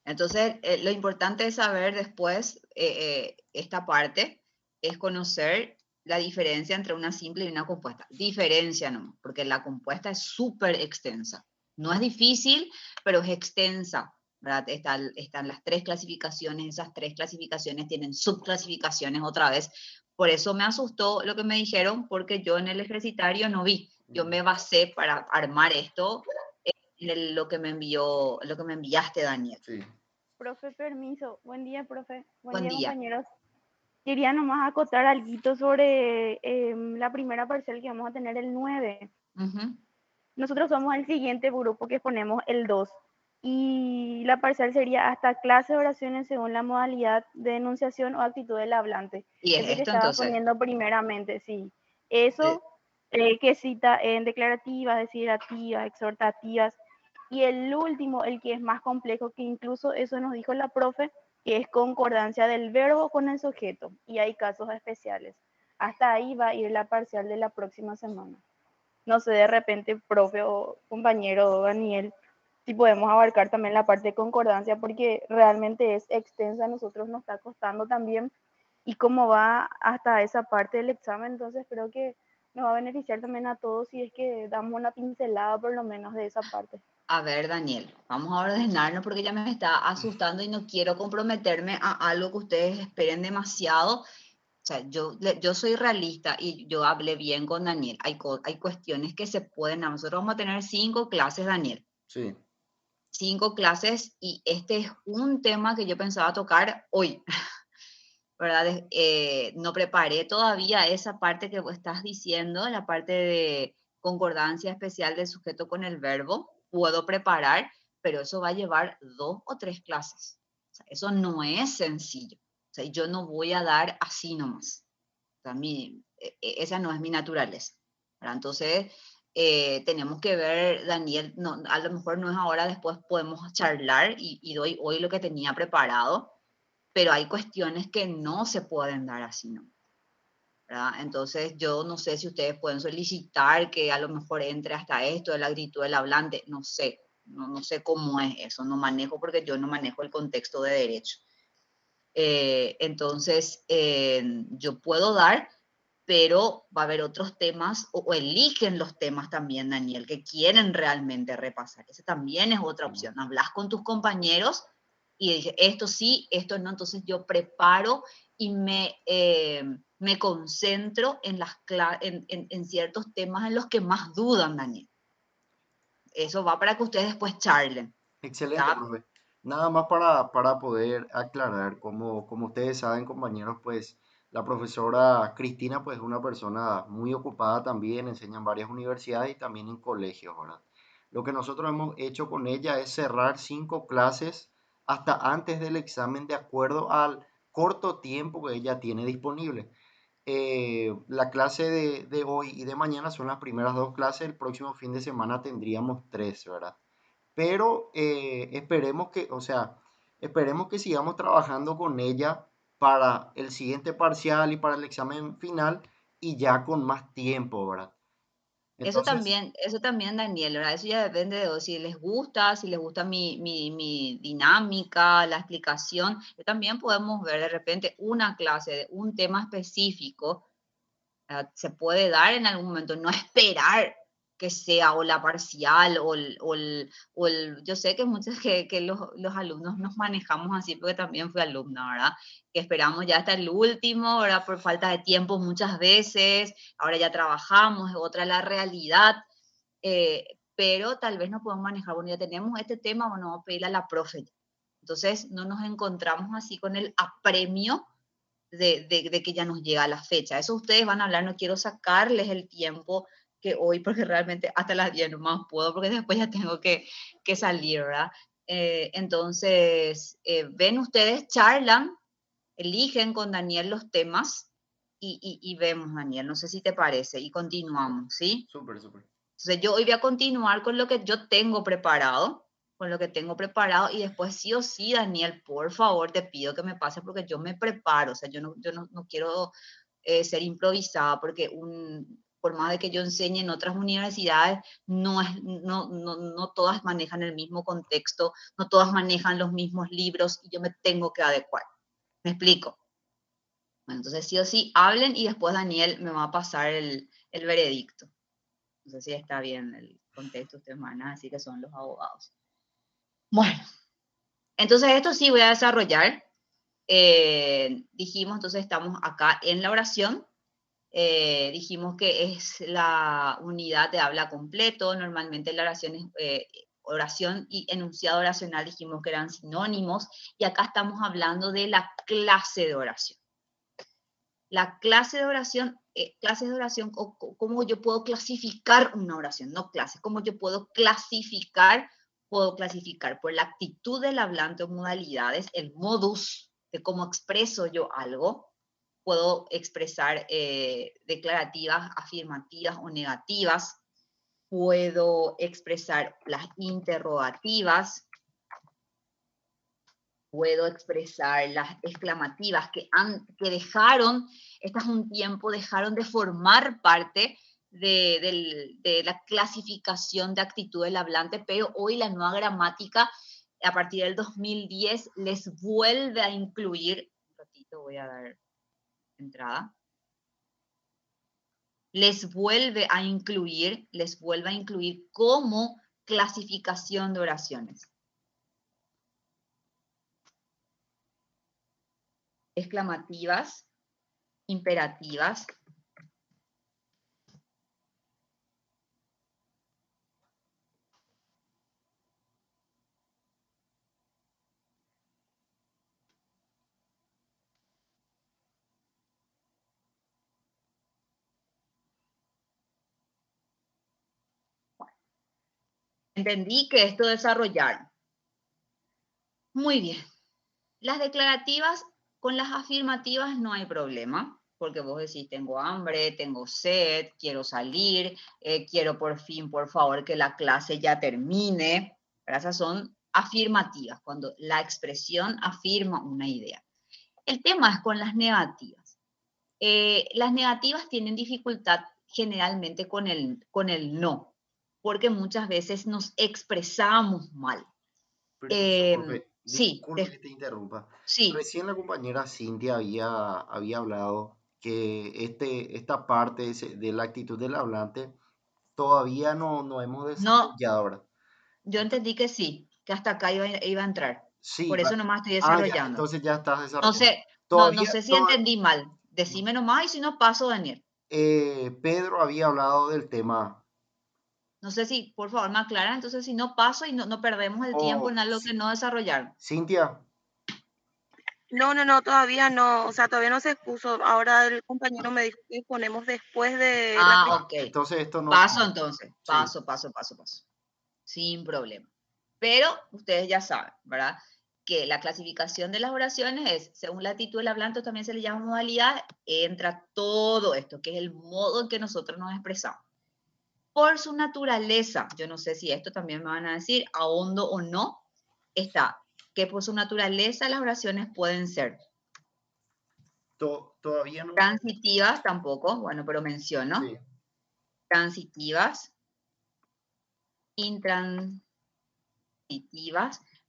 Entonces, lo importante es saber después, esta parte, es conocer la diferencia entre una simple y una compuesta. Diferencia no, porque la compuesta es súper extensa. No es difícil, pero es extensa, ¿verdad? Están las 3 clasificaciones, esas 3 clasificaciones tienen subclasificaciones otra vez. Por eso me asustó lo que me dijeron, porque yo en el ejercitario no vi. Yo me basé para armar esto en lo que me enviaste, Daniel. Sí. Profe, permiso. Buen día, profe. Buen día. Compañeros. Quería nomás acotar algo sobre la primera parcial que vamos a tener el 9. Uh-huh. Nosotros somos el siguiente grupo que ponemos el 2. Y la parcial sería hasta clase de oraciones según la modalidad de enunciación o actitud del hablante. Y es Ese que esto estaba entonces. poniendo primeramente, sí. Eso que cita en declarativas, desiderativas, exhortativas. Y el último, el que es más complejo, que incluso eso nos dijo la profe, que es concordancia del verbo con el sujeto. Y hay casos especiales. Hasta ahí va a ir la parcial de la próxima semana. No sé, de repente, profe o compañero Daniel, si podemos abarcar también la parte de concordancia, porque realmente es extensa, a nosotros nos está costando también, y cómo va hasta esa parte del examen, entonces creo que nos va a beneficiar también a todos si es que damos una pincelada por lo menos de esa parte. A ver, Daniel, vamos a ordenarnos porque ya me está asustando y no quiero comprometerme a algo que ustedes esperen demasiado. O sea, yo soy realista y yo hablé bien con Daniel. Hay cuestiones que se pueden. Nosotros vamos a tener 5 clases, Daniel. Sí. 5 clases y este es un tema que yo pensaba tocar hoy, ¿verdad? No preparé todavía esa parte que vos estás diciendo, la parte de concordancia especial del sujeto con el verbo. Puedo preparar, pero eso va a llevar 2 o 3 clases. O sea, eso no es sencillo. O sea, yo no voy a dar así nomás. O sea, esa no es mi naturaleza, ¿verdad? Entonces, tenemos que ver, Daniel, no, a lo mejor no es ahora, después podemos charlar y doy hoy lo que tenía preparado, pero hay cuestiones que no se pueden dar así, ¿no? ¿Verdad? Entonces, yo no sé si ustedes pueden solicitar que a lo mejor entre hasta esto de la actitud del hablante, no sé, no sé cómo es eso, no manejo porque yo no manejo el contexto de derecho. Entonces, yo puedo dar, pero va a haber otros temas, o eligen los temas también, Daniel, que quieren realmente repasar. Esa también es otra opción. Hablas con tus compañeros y dije, esto sí, esto no, entonces yo preparo y me concentro en ciertos temas en los que más dudan, Daniel. Eso va para que ustedes después charlen. Excelente, ¿Está? profe. Nada más para poder aclarar, como ustedes saben, compañeros, pues la profesora Cristina pues es una persona muy ocupada también, enseña en varias universidades y también en colegios, ¿verdad? Lo que nosotros hemos hecho con ella es cerrar 5 clases hasta antes del examen de acuerdo al corto tiempo que ella tiene disponible. La clase de hoy y de mañana son las primeras 2 clases, el próximo fin de semana tendríamos 3, ¿verdad? Pero esperemos que, o sea, esperemos que sigamos trabajando con ella para el siguiente parcial y para el examen final y ya con más tiempo, ¿verdad? Entonces, Eso también, Daniel, ¿verdad? Eso ya depende de vos, si les gusta mi dinámica, la explicación. También podemos ver de repente una clase de un tema específico, se puede dar en algún momento, no esperar que sea o la parcial yo sé que muchos que los alumnos nos manejamos así porque también fui alumna, ¿verdad? Que esperamos ya hasta el último, ¿verdad? Por falta de tiempo muchas veces, ahora ya trabajamos, es otra la realidad, pero tal vez no podemos manejar, bueno, ya tenemos este tema, bueno, vamos a pedirle a la profe. Entonces no nos encontramos así con el apremio de que ya nos llega la fecha. Eso ustedes van a hablar, no quiero sacarles el tiempo que hoy, porque realmente hasta las 10 no más puedo, porque después ya tengo que salir, ¿verdad? Entonces, ven ustedes, charlan, eligen con Daniel los temas y vemos, Daniel, no sé si te parece, y continuamos, ¿sí? súper, súper. Entonces, yo hoy voy a continuar con lo que yo tengo preparado, y después sí o sí, Daniel, por favor, te pido que me pases porque yo me preparo, o sea, yo no quiero ser improvisada porque por más de que yo enseñe en otras universidades, no todas manejan el mismo contexto, no todas manejan los mismos libros y yo me tengo que adecuar. ¿Me explico? Bueno, entonces sí o sí, hablen y después Daniel me va a pasar el veredicto. No sé si está bien el contexto, ustedes van a decir que son los abogados. Bueno, entonces esto sí voy a desarrollar. Dijimos, entonces estamos acá en la oración. Dijimos que es la unidad de habla completo. Normalmente la oración es oración y enunciado oracional, dijimos que eran sinónimos. Y acá estamos hablando de la clase de oración. La clases de oración, cómo yo puedo clasificar una oración, no clases, cómo yo puedo clasificar por la actitud del hablante o modalidades, el modus de cómo expreso yo algo, puedo expresar declarativas, afirmativas o negativas, puedo expresar las interrogativas, puedo expresar las exclamativas que dejaron, estas un tiempo dejaron de formar parte de la clasificación de actitud del hablante, pero hoy la nueva gramática, a partir del 2010, les vuelve a incluir, un ratito voy a dar entrada, les vuelve a incluir como clasificación de oraciones. Exclamativas, imperativas, entendí que esto desarrollaron. Muy bien. Las declarativas con las afirmativas no hay problema, porque vos decís, tengo hambre, tengo sed, quiero salir, quiero por fin, por favor, que la clase ya termine. Esas son afirmativas, cuando la expresión afirma una idea. El tema es con las negativas. Las negativas tienen dificultad generalmente con el no, porque muchas veces nos expresamos mal. Permiso, profe, Sí, disculpe que te interrumpa. sí. Recién la compañera Cintia había hablado que esta parte de la actitud del hablante todavía no hemos No, desarrollado, ¿verdad? yo entendí que sí, que hasta acá iba a entrar. Sí, Por eso nomás estoy ya, desarrollando. entonces ya estás No desarrollando. sé, no sé si entendí mal. Decime nomás y si no paso, Daniel. Pedro había hablado del tema. No sé si, por favor, me aclaran. Entonces, si no paso y no perdemos el tiempo en algo que no desarrollaron. Cintia, No, todavía no, o sea, todavía no se expuso. Ahora el compañero me dijo que ponemos después de la... Ok. entonces esto no. Paso entonces. Sí. Paso. Sin problema. Pero ustedes ya saben, ¿verdad? Que la clasificación de las oraciones es, según la actitud del hablante, también se le llama modalidad, entra todo esto, que es el modo en que nosotros nos expresamos. Por su naturaleza, yo no sé si esto también me van a decir, ahondo o no, está que por su naturaleza las oraciones pueden ser Todavía no. transitivas tampoco, bueno, pero menciono, Sí. transitivas, intransitivas,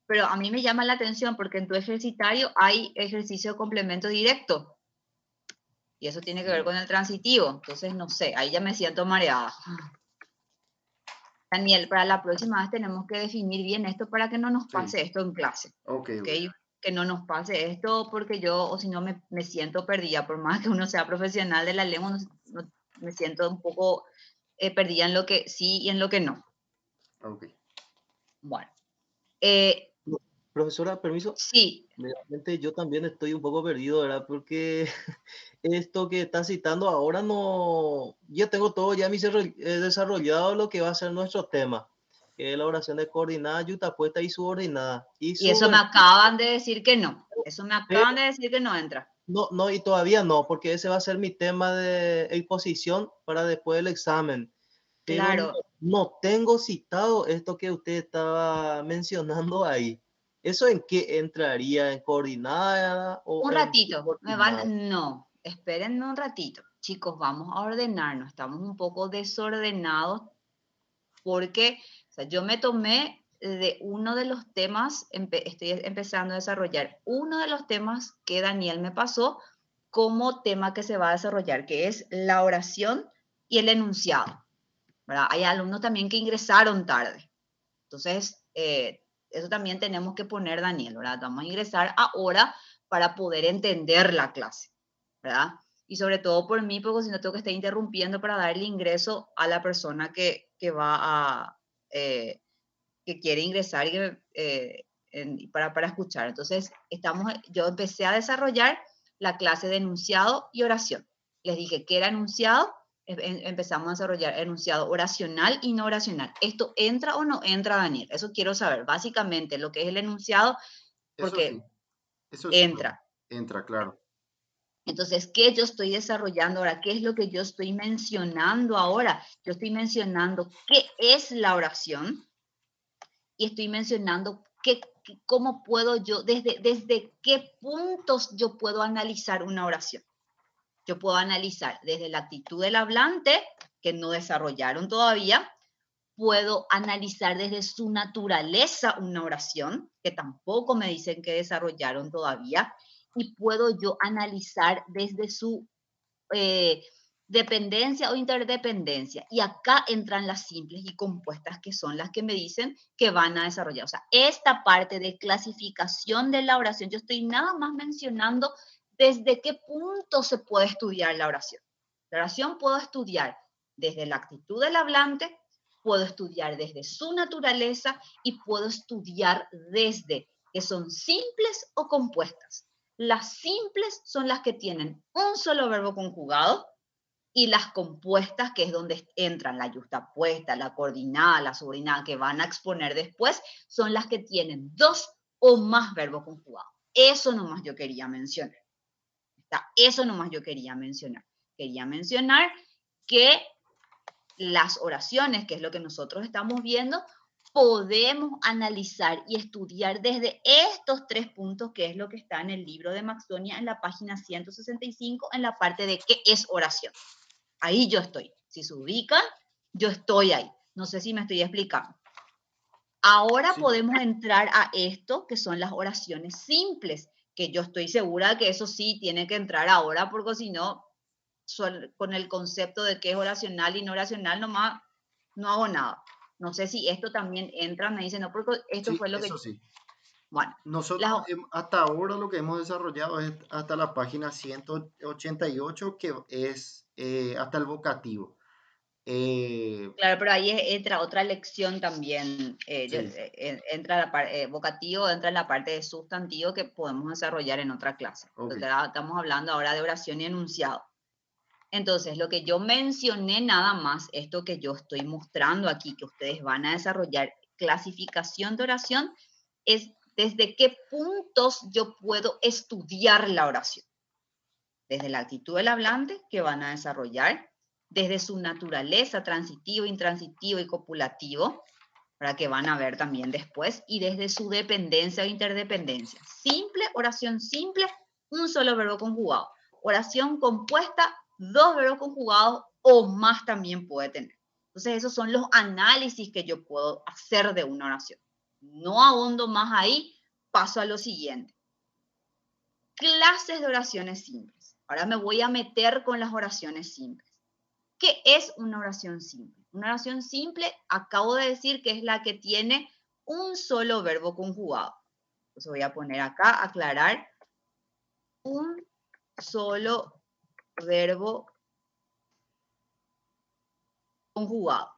pero a mí me llama la atención porque en tu ejercitario hay ejercicio de complemento directo. Y eso tiene que ver con el transitivo. Entonces, no sé, ahí ya me siento mareada. Daniel, para la próxima vez tenemos que definir bien esto para que no nos pase esto en clase. Okay. Que no nos pase esto porque yo, o si no, me siento perdida. Por más que uno sea profesional de la lengua, me siento un poco perdida en lo que sí y en lo que no. Ok. Bueno. Profesora, permiso. Sí. Realmente yo también estoy un poco perdido, ¿verdad? Porque esto que está citando ahora no... Yo tengo todo ya desarrollado lo que va a ser nuestro tema, que es la oración de coordinada, yuxtapuesta y subordinada. Y eso me acaban de decir que no. Eso me acaban de decir que no entra. No, y todavía no, porque ese va a ser mi tema de exposición para después del examen. Pero claro. No tengo citado esto que usted estaba mencionando ahí. ¿Eso en qué entraría? ¿En coordinada? O un ratito. subordinada? No, espérenme un ratito. Chicos, vamos a ordenarnos. Estamos un poco desordenados porque yo me tomé de uno de los temas, estoy empezando a desarrollar uno de los temas que Daniel me pasó como tema que se va a desarrollar, que es la oración y el enunciado, ¿verdad? Hay alumnos también que ingresaron tarde. Entonces, eso también tenemos que poner, Daniel, ¿verdad? Vamos a ingresar ahora para poder entender la clase, ¿verdad? Y sobre todo por mí, porque si no tengo que estar interrumpiendo para darle ingreso a la persona que va a, que quiere ingresar y para escuchar. Entonces, yo empecé a desarrollar la clase de enunciado y oración. Les dije que era enunciado, empezamos a desarrollar enunciado oracional y no oracional. ¿Esto entra o no entra, Daniel? Eso quiero saber. Básicamente, lo que es el enunciado, porque Eso sí. entra. Entra, claro. Entonces, ¿qué yo estoy desarrollando ahora? ¿Qué es lo que yo estoy mencionando ahora? Yo estoy mencionando qué es la oración y estoy mencionando cómo puedo yo, desde qué puntos yo puedo analizar una oración. Yo puedo analizar desde la actitud del hablante, que no desarrollaron todavía. Puedo analizar desde su naturaleza una oración, que tampoco me dicen que desarrollaron todavía. Y puedo yo analizar desde su dependencia o interdependencia. Y acá entran las simples y compuestas, que son las que me dicen que van a desarrollar. O sea, esta parte de clasificación de la oración, yo estoy nada más mencionando desde qué punto se puede estudiar la oración. La oración puedo estudiar desde la actitud del hablante, puedo estudiar desde su naturaleza y puedo estudiar desde que son simples o compuestas. Las simples son las que tienen un solo verbo conjugado, y las compuestas, que es donde entran la yuxtapuesta, la coordinada, la subordinada, que van a exponer después, son las que tienen 2 o más verbos conjugados. Eso nomás yo quería mencionar. Eso nomás yo quería mencionar. Quería mencionar que las oraciones, que es lo que nosotros estamos viendo, podemos analizar y estudiar desde estos 3 puntos, que es lo que está en el libro de Maxonia, en la página 165, en la parte de qué es oración. Ahí yo estoy. Si se ubican, yo estoy ahí. No sé si me estoy explicando. Ahora Sí. podemos entrar a esto, que son las oraciones simples, que yo estoy segura que eso sí tiene que entrar ahora, porque si no, con el concepto de qué es oracional y no oracional, nomás no hago nada. No sé si esto también entra, me dicen, no, porque esto Sí, fue lo eso que... sí. Bueno, Nosotros hasta ahora lo que hemos desarrollado es hasta la página 188, que es hasta el vocativo. claro, pero ahí entra otra lección también. Sí, Entra la vocativo, entra en la parte de sustantivo, que podemos desarrollar en otra clase. ok. Porque estamos hablando ahora de oración y enunciado. Entonces, lo que yo mencioné nada más, esto que yo estoy mostrando aquí, que ustedes van a desarrollar clasificación de oración, es desde qué puntos yo puedo estudiar la oración. Desde la actitud del hablante, que van a desarrollar, desde su naturaleza, transitivo, intransitivo y copulativo, para que van a ver también después, y desde su dependencia o interdependencia. Simple, oración simple, un solo verbo conjugado. Oración compuesta, 2 verbos conjugados o más también puede tener. Entonces, esos son los análisis que yo puedo hacer de una oración. No ahondo más ahí, paso a lo siguiente. Clases de oraciones simples. Ahora me voy a meter con las oraciones simples. ¿Qué es una oración simple? Una oración simple, acabo de decir que es la que tiene un solo verbo conjugado. Entonces voy a poner acá, aclarar, un solo verbo conjugado.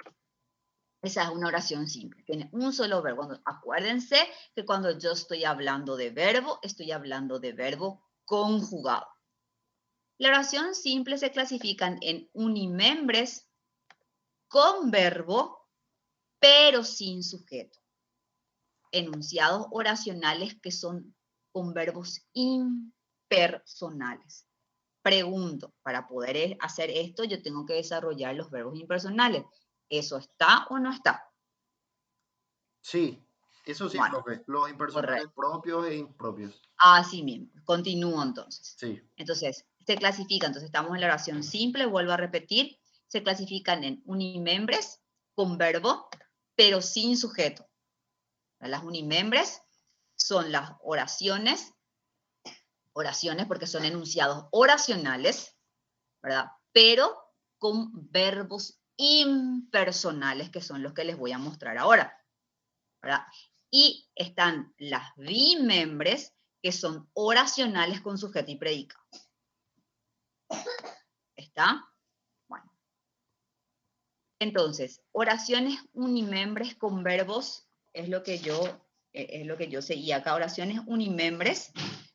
Esa es una oración simple, tiene un solo verbo. Acuérdense que cuando yo estoy hablando de verbo, estoy hablando de verbo conjugado. La oración simple se clasifican en unimembres con verbo, pero sin sujeto. Enunciados oracionales que son con verbos impersonales. Pregunto, para poder hacer esto, yo tengo que desarrollar los verbos impersonales. ¿Eso está o no está? Sí, eso sí, Bueno, profe. Los impersonales correcto. propios e impropios. Así mismo. Continúo entonces. Sí, Entonces, se clasifica, entonces estamos en la oración simple, vuelvo a repetir, se clasifican en unimembres con verbo, pero sin sujeto. Las unimembres son las oraciones porque son enunciados oracionales, ¿verdad? Pero con verbos impersonales, que son los que les voy a mostrar ahora, ¿verdad? Y están las bimembres, que son oracionales con sujeto y predicado. ¿Está? Bueno. Entonces, oraciones unimembres con verbos es lo que yo seguía acá. Oraciones unimembres,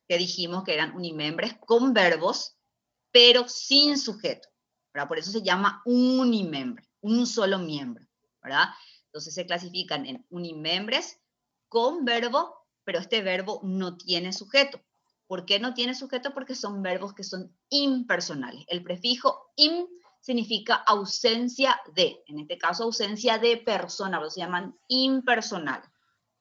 que dijimos que eran unimembres con verbos, pero sin sujeto, ¿verdad? Por eso se llama unimembre, un solo miembro, ¿verdad? Entonces se clasifican en unimembres con verbo, pero este verbo no tiene sujeto. ¿Por qué no tiene sujeto? Porque son verbos que son impersonales. El prefijo im significa ausencia de, en este caso ausencia de persona, pero se llaman impersonales.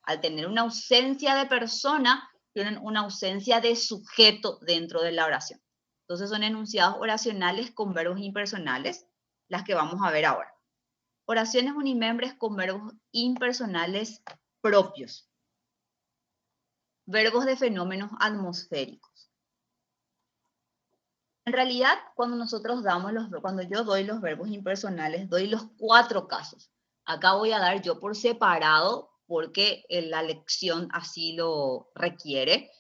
Al tener una ausencia de persona, tienen una ausencia de sujeto dentro de la oración. Entonces son enunciados oracionales con verbos impersonales, las que vamos a ver ahora. Oraciones unimembres con verbos impersonales propios. Verbos de fenómenos atmosféricos. En realidad, cuando yo doy los verbos impersonales, doy los 4 casos. Acá voy a dar yo por separado, porque la lección así lo requiere.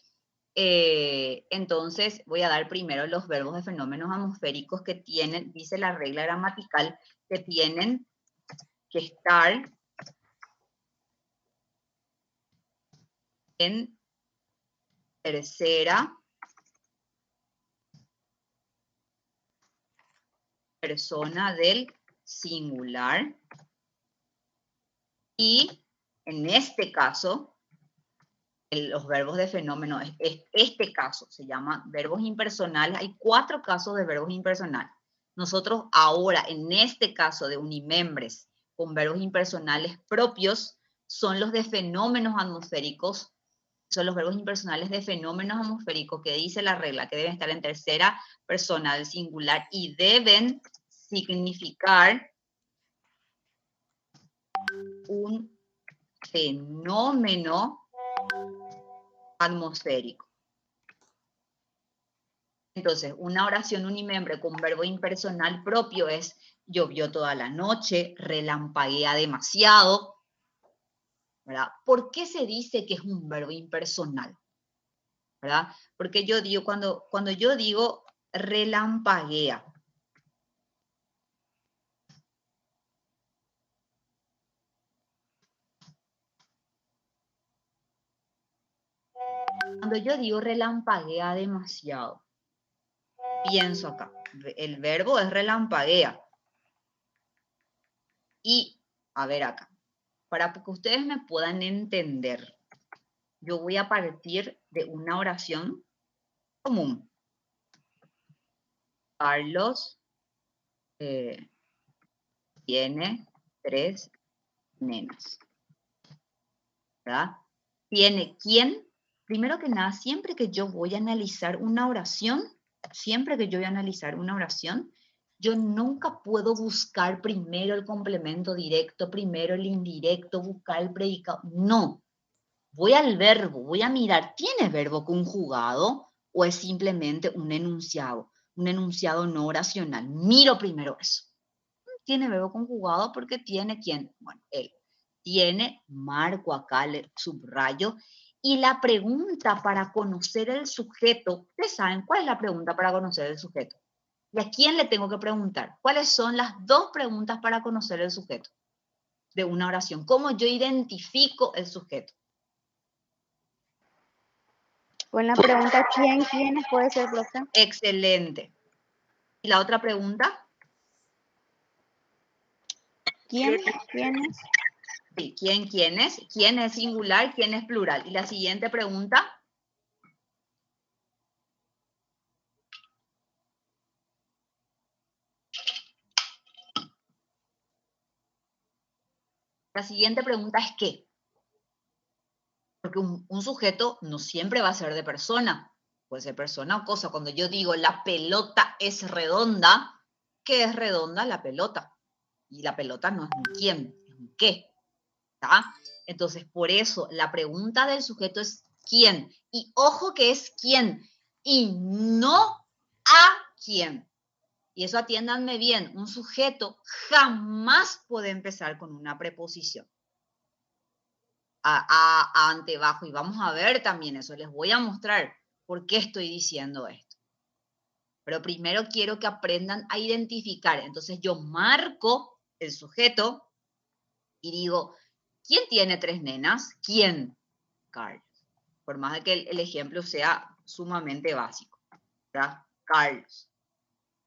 Entonces, voy a dar primero los verbos de fenómenos atmosféricos que tienen, dice la regla gramatical, que tienen que estar en tercera persona del singular y en este caso los verbos de fenómeno, este caso se llama verbos impersonales. Hay 4 casos de verbos impersonales. Nosotros ahora, en este caso de unimembres con verbos impersonales propios, son los de fenómenos atmosféricos, son los verbos impersonales de fenómenos atmosféricos que dice la regla que deben estar en tercera persona del singular y deben significar un fenómeno atmosférico. Entonces, una oración unimembre con verbo impersonal propio es llovió toda la noche, relampaguea demasiado, ¿verdad? ¿Por qué se dice que es un verbo impersonal? ¿Verdad? Porque yo digo, cuando yo digo relampaguea, cuando yo digo relampaguea demasiado, pienso acá, el verbo es relampaguea. Y, a ver acá, para que ustedes me puedan entender, yo voy a partir de una oración común. Carlos tiene 3 nenas. ¿Verdad? ¿Tiene quién? Primero que nada, siempre que yo voy a analizar una oración, yo nunca puedo buscar primero el complemento directo, primero el indirecto, buscar el predicado. No. Voy al verbo, voy a mirar, ¿tiene verbo conjugado o es simplemente un enunciado no oracional? Miro primero eso. ¿Tiene verbo conjugado? Porque tiene quién. Bueno, él. Tiene, marco acá, le subrayo. Y la pregunta para conocer el sujeto, ustedes saben cuál es la pregunta para conocer el sujeto. ¿Y a quién le tengo que preguntar? ¿Cuáles son las 2 preguntas para conocer el sujeto de una oración? ¿Cómo yo identifico el sujeto? Con la pregunta ¿quiénes puede ser, profe? Excelente. ¿Y la otra pregunta? ¿Quiénes? Sí, quiénes? ¿Quién es singular? ¿Quién es plural? Y la siguiente pregunta. La siguiente pregunta es ¿qué? Porque un sujeto no siempre va a ser de persona. Puede ser persona o cosa. Cuando yo digo la pelota es redonda, ¿qué es redonda? La pelota. Y la pelota no es un quién, es un qué. ¿Está? Entonces, por eso la pregunta del sujeto es ¿quién? Y ojo que es quién y no a quién. Y eso atiéndanme bien, un sujeto jamás puede empezar con una preposición. A, ante, bajo. Y vamos a ver también eso. Les voy a mostrar por qué estoy diciendo esto. Pero primero quiero que aprendan a identificar. Entonces yo marco el sujeto y digo, ¿quién tiene 3 nenas? ¿Quién? Carlos. Por más de que el ejemplo sea sumamente básico. ¿Verdad? Carlos.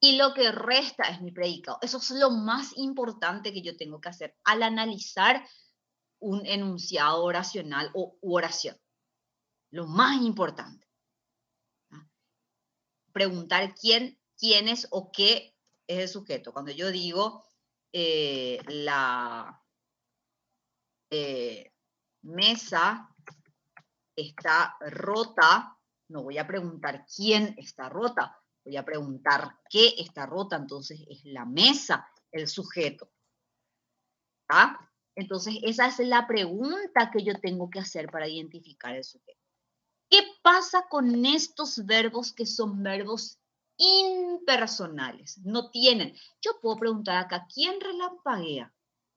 Y lo que resta es mi predicado. Eso es lo más importante que yo tengo que hacer al analizar un enunciado oracional o oración. Lo más importante. preguntar quién es o qué es el sujeto. Cuando yo digo la mesa está rota, no voy a preguntar quién está rota, voy a preguntar qué está rota, entonces es la mesa el sujeto. ¿Ah? Entonces esa es la pregunta que yo tengo que hacer para identificar el sujeto. ¿Qué pasa con estos verbos que son verbos impersonales? No tienen. Yo puedo preguntar acá, ¿quién relampaguea?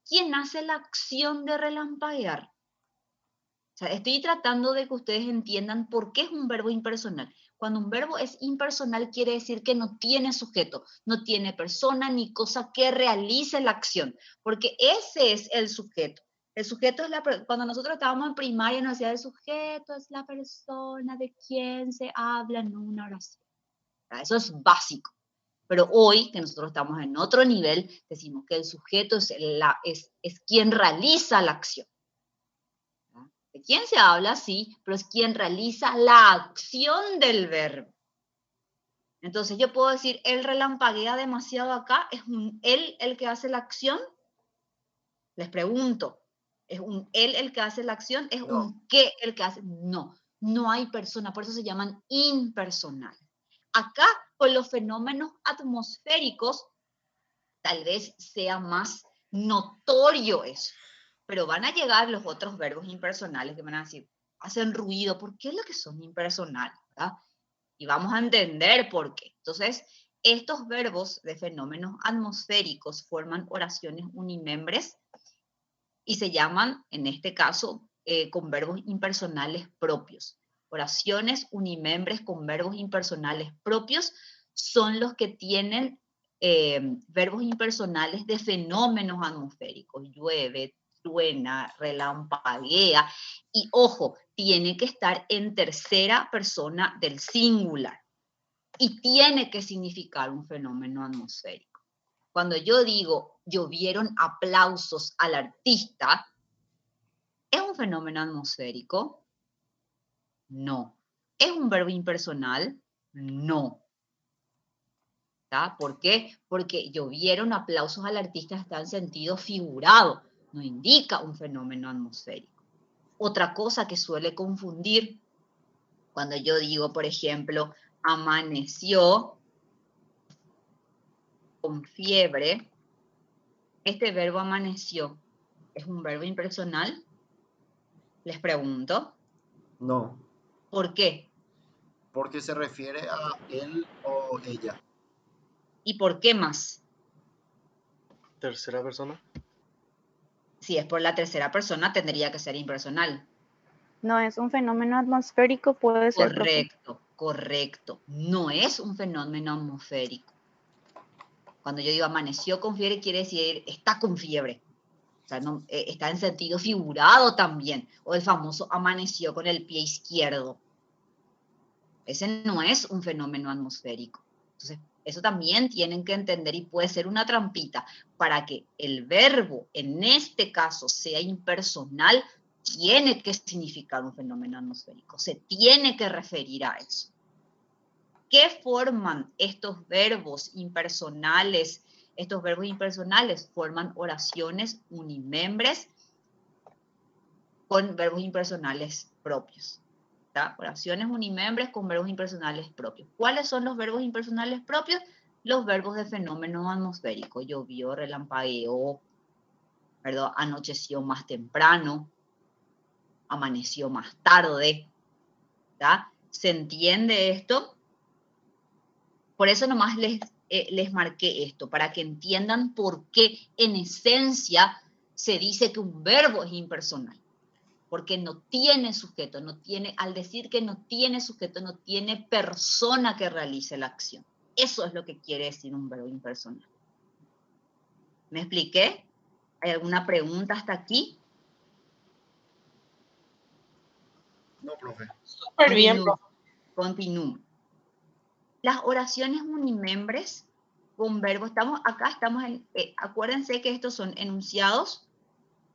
¿Quién hace la acción de relampaguear? O sea, estoy tratando de que ustedes entiendan por qué es un verbo impersonal. Cuando un verbo es impersonal quiere decir que no tiene sujeto, no tiene persona ni cosa que realice la acción, porque ese es el sujeto. El sujeto es cuando nosotros estábamos en primaria nos decía el sujeto es la persona de quien se habla en una oración. Eso es básico. Pero hoy, que nosotros estamos en otro nivel, decimos que el sujeto es quien realiza la acción. ¿De quién se habla? Sí, pero es quien realiza la acción del verbo. Entonces yo puedo decir, él relampaguea demasiado acá, ¿es un él el que hace la acción? Les pregunto, ¿es un él el que hace la acción? ¿Es No. un qué el que hace? No, no hay persona, por eso se llaman impersonales. Acá, con los fenómenos atmosféricos, tal vez sea más notorio eso. Pero van a llegar los otros verbos impersonales que van a decir, hacen ruido, ¿por qué es lo que son impersonales? ¿Verdad? Y vamos a entender por qué. Entonces, estos verbos de fenómenos atmosféricos forman oraciones unimembres y se llaman, en este caso, con verbos impersonales propios. Oraciones unimembres con verbos impersonales propios son los que tienen verbos impersonales de fenómenos atmosféricos. Llueve, truena, relampaguea. Y ojo, tiene que estar en tercera persona del singular. Y tiene que significar un fenómeno atmosférico. Cuando yo digo, llovieron aplausos al artista, ¿es un fenómeno atmosférico? No. ¿Es un verbo impersonal? No. ¿Está? ¿Por qué? Porque llovieron aplausos al artista está en sentido figurado, no indica un fenómeno atmosférico. Otra cosa que suele confundir, cuando yo digo, por ejemplo, amaneció con fiebre, este verbo amaneció, ¿es un verbo impersonal? Les pregunto. No, ¿Por qué? porque se refiere a él o ella. ¿Y por qué más? Tercera persona. Si es por la tercera persona, tendría que ser impersonal. No es un fenómeno atmosférico, puede ser. Correcto, correcto. No es un fenómeno atmosférico. Cuando yo digo amaneció con fiebre, quiere decir está con fiebre. O sea, no, está en sentido figurado también. O el famoso amaneció con el pie izquierdo. Ese no es un fenómeno atmosférico. Entonces, eso también tienen que entender y puede ser una trampita. Para que el verbo, en este caso, sea impersonal, tiene que significar un fenómeno atmosférico. Se tiene que referir a eso. ¿Qué forman estos verbos impersonales? Estos verbos impersonales forman oraciones unimembres con verbos impersonales propios. ¿Tá? Oraciones unimembres con verbos impersonales propios. ¿Cuáles son los verbos impersonales propios? Los verbos de fenómeno atmosférico. Llovió, relampagueó, ¿verdad? Anocheció más temprano, amaneció más tarde. ¿Tá? ¿Se entiende esto? Por eso nomás les marqué esto, para que entiendan por qué en esencia se dice que un verbo es impersonal. Porque no tiene sujeto, al decir que no tiene sujeto, no tiene persona que realice la acción. Eso es lo que quiere decir un verbo impersonal. ¿Me expliqué? ¿Hay alguna pregunta hasta aquí? No, profe. Súper bien, profe. Continúo. Las oraciones unimembres con verbo, acuérdense que estos son enunciados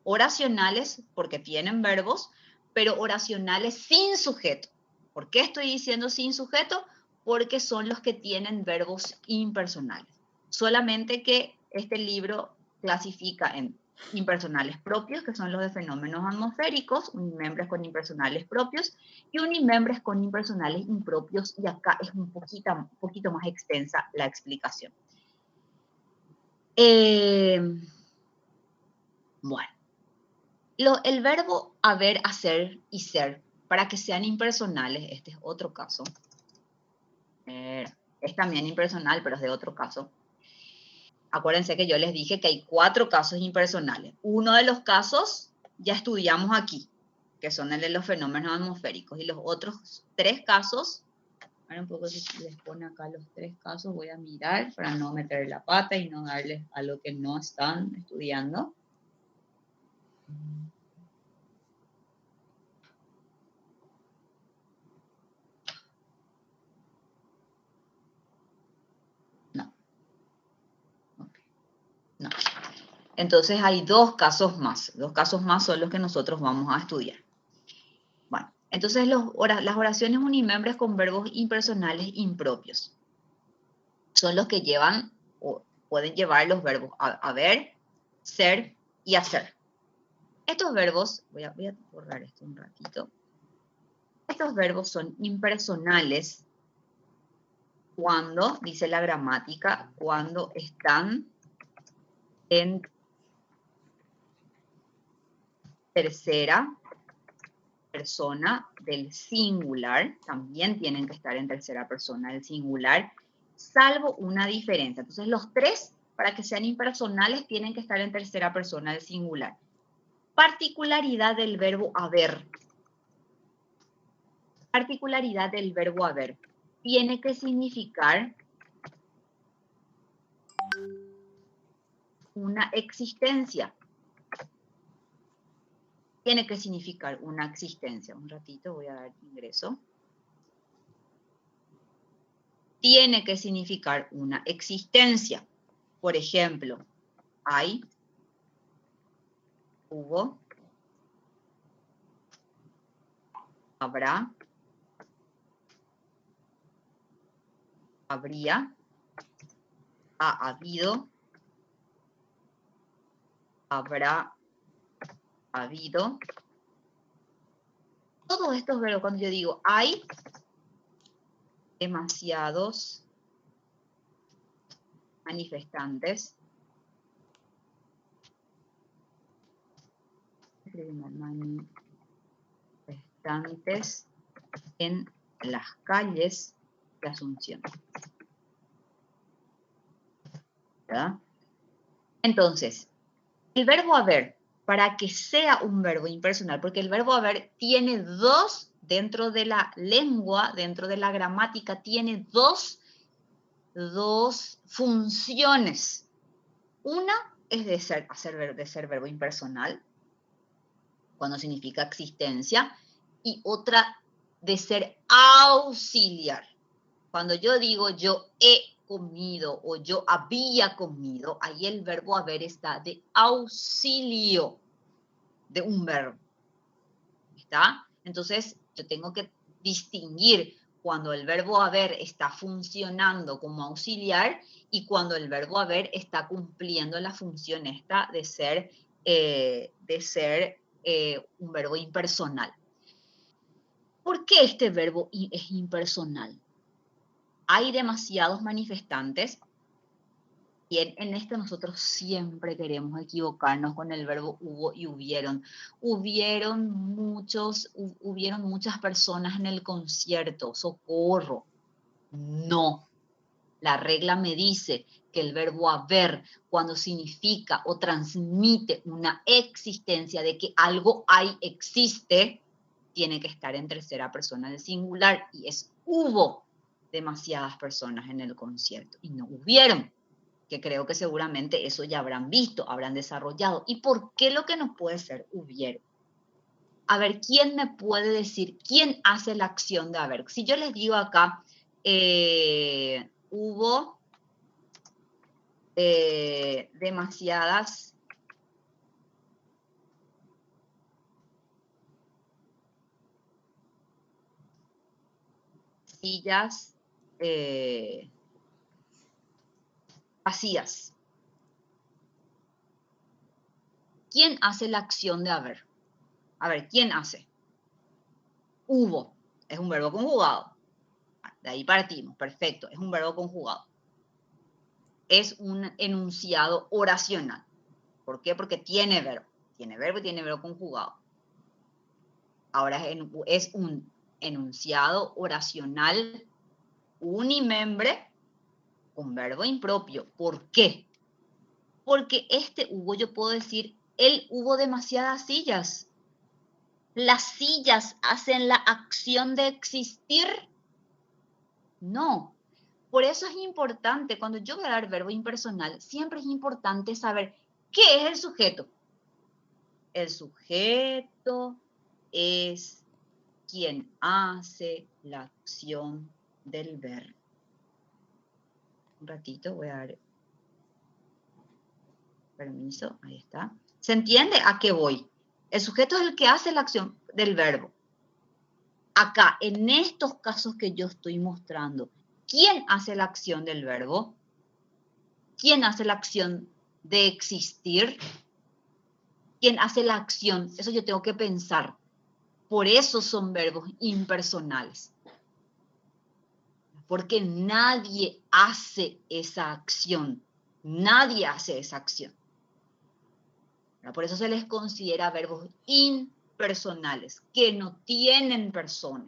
oracionales porque tienen verbos, pero oracionales sin sujeto. ¿Por qué estoy diciendo sin sujeto? porque son los que tienen verbos impersonales. Solamente que este libro clasifica en impersonales propios, que son los de fenómenos atmosféricos, unimembres con impersonales propios y unimembres con impersonales impropios, y acá es un poquito más extensa la explicación. Bueno, el verbo haber, hacer y ser, para que sean impersonales, este es otro caso, es también impersonal, pero es de otro caso. Acuérdense que yo les dije que hay 4 casos impersonales. Uno de los casos ya estudiamos aquí, que son el de los fenómenos atmosféricos. Y los otros 3 casos, a ver un poco si les pone acá los 3 casos, voy a mirar para no meter la pata y no darles a lo que no están estudiando. No. Okay. No. Entonces hay 2 casos más. 2 casos más son los que nosotros vamos a estudiar. Bueno, entonces las oraciones unimembres con verbos impersonales impropios son los que llevan o pueden llevar los verbos haber, ser y hacer. Estos verbos, voy a borrar esto un ratito. Estos verbos son impersonales cuando, dice la gramática, cuando están en tercera persona del singular, también tienen que estar en tercera persona del singular, salvo una diferencia. Entonces los 3, para que sean impersonales, tienen que estar en tercera persona del singular. Particularidad del verbo haber. Particularidad del verbo haber. Tiene que significar una existencia. Tiene que significar una existencia. Un ratito voy a dar ingreso. Tiene que significar una existencia. Por ejemplo, hay, hubo, habrá, habría, ha habido, habrá habido. Todos estos verbos, cuando yo digo hay demasiados manifestantes, en las calles de Asunción. ¿Verdad? Entonces, el verbo haber, para que sea un verbo impersonal, porque el verbo haber tiene 2, dentro de la lengua, dentro de la gramática, tiene dos funciones. Una es de ser verbo impersonal, cuando significa existencia, y otra de ser auxiliar. Cuando yo digo yo he comido o yo había comido, ahí el verbo haber está de auxilio de un verbo. ¿Está? Entonces, yo tengo que distinguir cuando el verbo haber está funcionando como auxiliar y cuando el verbo haber está cumpliendo la función esta de ser un verbo impersonal. ¿Por qué este verbo es impersonal? Hay demasiados manifestantes y en esto nosotros siempre queremos equivocarnos con el verbo hubo y hubieron. Hubieron muchas personas en el concierto, socorro. No. La regla me dice que el verbo haber, cuando significa o transmite una existencia de que algo hay, existe, tiene que estar en tercera persona del singular y es hubo demasiadas personas en el concierto y no hubieron, que creo que seguramente eso ya habrán visto, habrán desarrollado. ¿Y por qué lo que no puede ser hubieron? A ver, ¿quién me puede decir quién hace la acción de haber? Si yo les digo acá, hubo demasiadas sillas hacías. ¿Quién hace la acción de haber? A ver, ¿quién hace? Hubo. Es un verbo conjugado. De ahí partimos. Perfecto. Es un verbo conjugado. Es un enunciado oracional. ¿Por qué? Porque tiene verbo. Tiene verbo y tiene verbo conjugado. Ahora es un enunciado oracional unimembre con verbo impropio. ¿Por qué? Porque hubo, yo puedo decir, él hubo demasiadas sillas. ¿Las sillas hacen la acción de existir? No. Por eso es importante, cuando yo voy a dar verbo impersonal, siempre es importante saber qué es el sujeto. El sujeto es quien hace la acción del verbo. Un ratito voy a dar permiso, ahí está. ¿Se entiende a qué voy? El sujeto es el que hace la acción del verbo. Acá, en estos casos que yo estoy mostrando, ¿quién hace la acción del verbo? ¿Quién hace la acción de existir? ¿Quién hace la acción? Eso yo tengo que pensar. Por eso son verbos impersonales. Porque nadie hace esa acción. Nadie hace esa acción. Por eso se les considera verbos impersonales, que no tienen persona,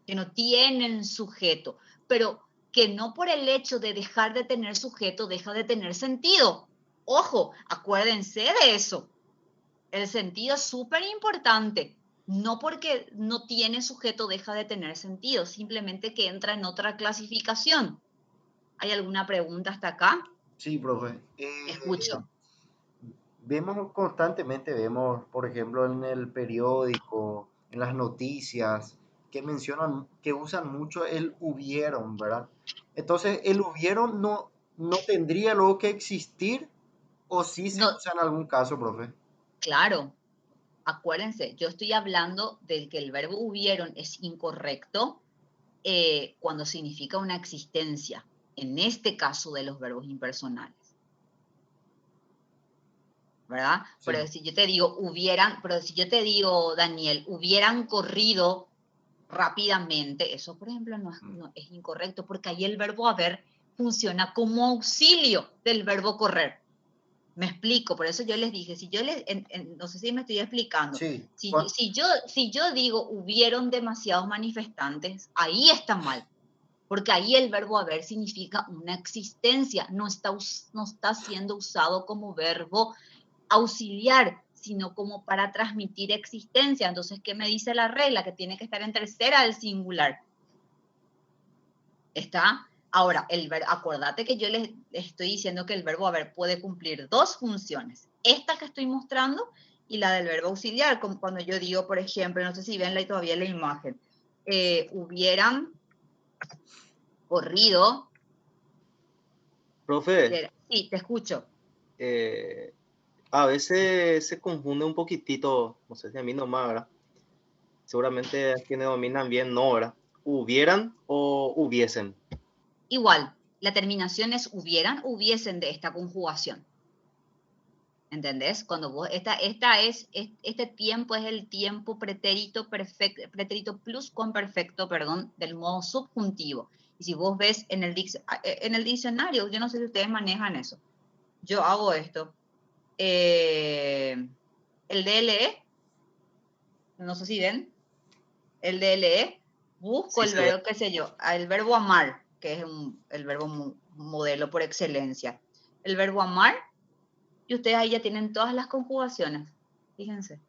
que no tienen sujeto, pero que no por el hecho de dejar de tener sujeto deja de tener sentido. Ojo, acuérdense de eso. El sentido es súper importante. No porque no tiene sujeto deja de tener sentido, simplemente que entra en otra clasificación. ¿Hay alguna pregunta hasta acá? Sí, profe. Escucho. Constantemente vemos, por ejemplo, en el periódico, en las noticias, que mencionan, que usan mucho el hubieron, ¿verdad? Entonces, el hubieron no tendría luego que existir, o sí se No, usa en algún caso, profe. claro. Acuérdense, yo estoy hablando del que el verbo hubieron es incorrecto cuando significa una existencia. En este caso de los verbos impersonales. ¿Verdad? Sí. Pero si yo te digo pero si yo te digo, Daniel, hubieran corrido rápidamente, eso por ejemplo no es incorrecto, porque ahí el verbo haber funciona como auxilio del verbo correr. Me explico, por eso yo les dije, si yo no sé si me estoy explicando, Sí. si yo digo hubieron demasiados manifestantes, ahí está mal. Porque ahí el verbo haber significa una existencia, no está siendo usado como verbo auxiliar, sino como para transmitir existencia. Entonces, ¿qué me dice la regla? Que tiene que estar en tercera del singular. ¿Está? Ahora, acuérdate que yo les estoy diciendo que el verbo haber puede cumplir dos funciones. Esta que estoy mostrando y la del verbo auxiliar, como cuando yo digo, por ejemplo, no sé si ven todavía la imagen, hubieran corrido. Profe, Sí, te escucho. a veces se confunde un poquitito, no sé si a mí nomás, ¿verdad? Seguramente a quienes dominan bien no, ¿verdad? ¿Hubieran o hubiesen? Igual, la terminación es hubieran, hubiesen de esta conjugación. ¿Entendés? Cuando vos, este tiempo es el tiempo pretérito plus con perfecto, perdón, del modo subjuntivo. Y si vos ves en el diccionario, yo no sé si ustedes manejan eso. Yo hago esto. El DLE, no sé si ven, el DLE, busco Sí, el verbo, qué sé yo, el verbo amar, que es el verbo modelo por excelencia. El verbo amar, y ustedes ahí ya tienen todas las conjugaciones, fíjense.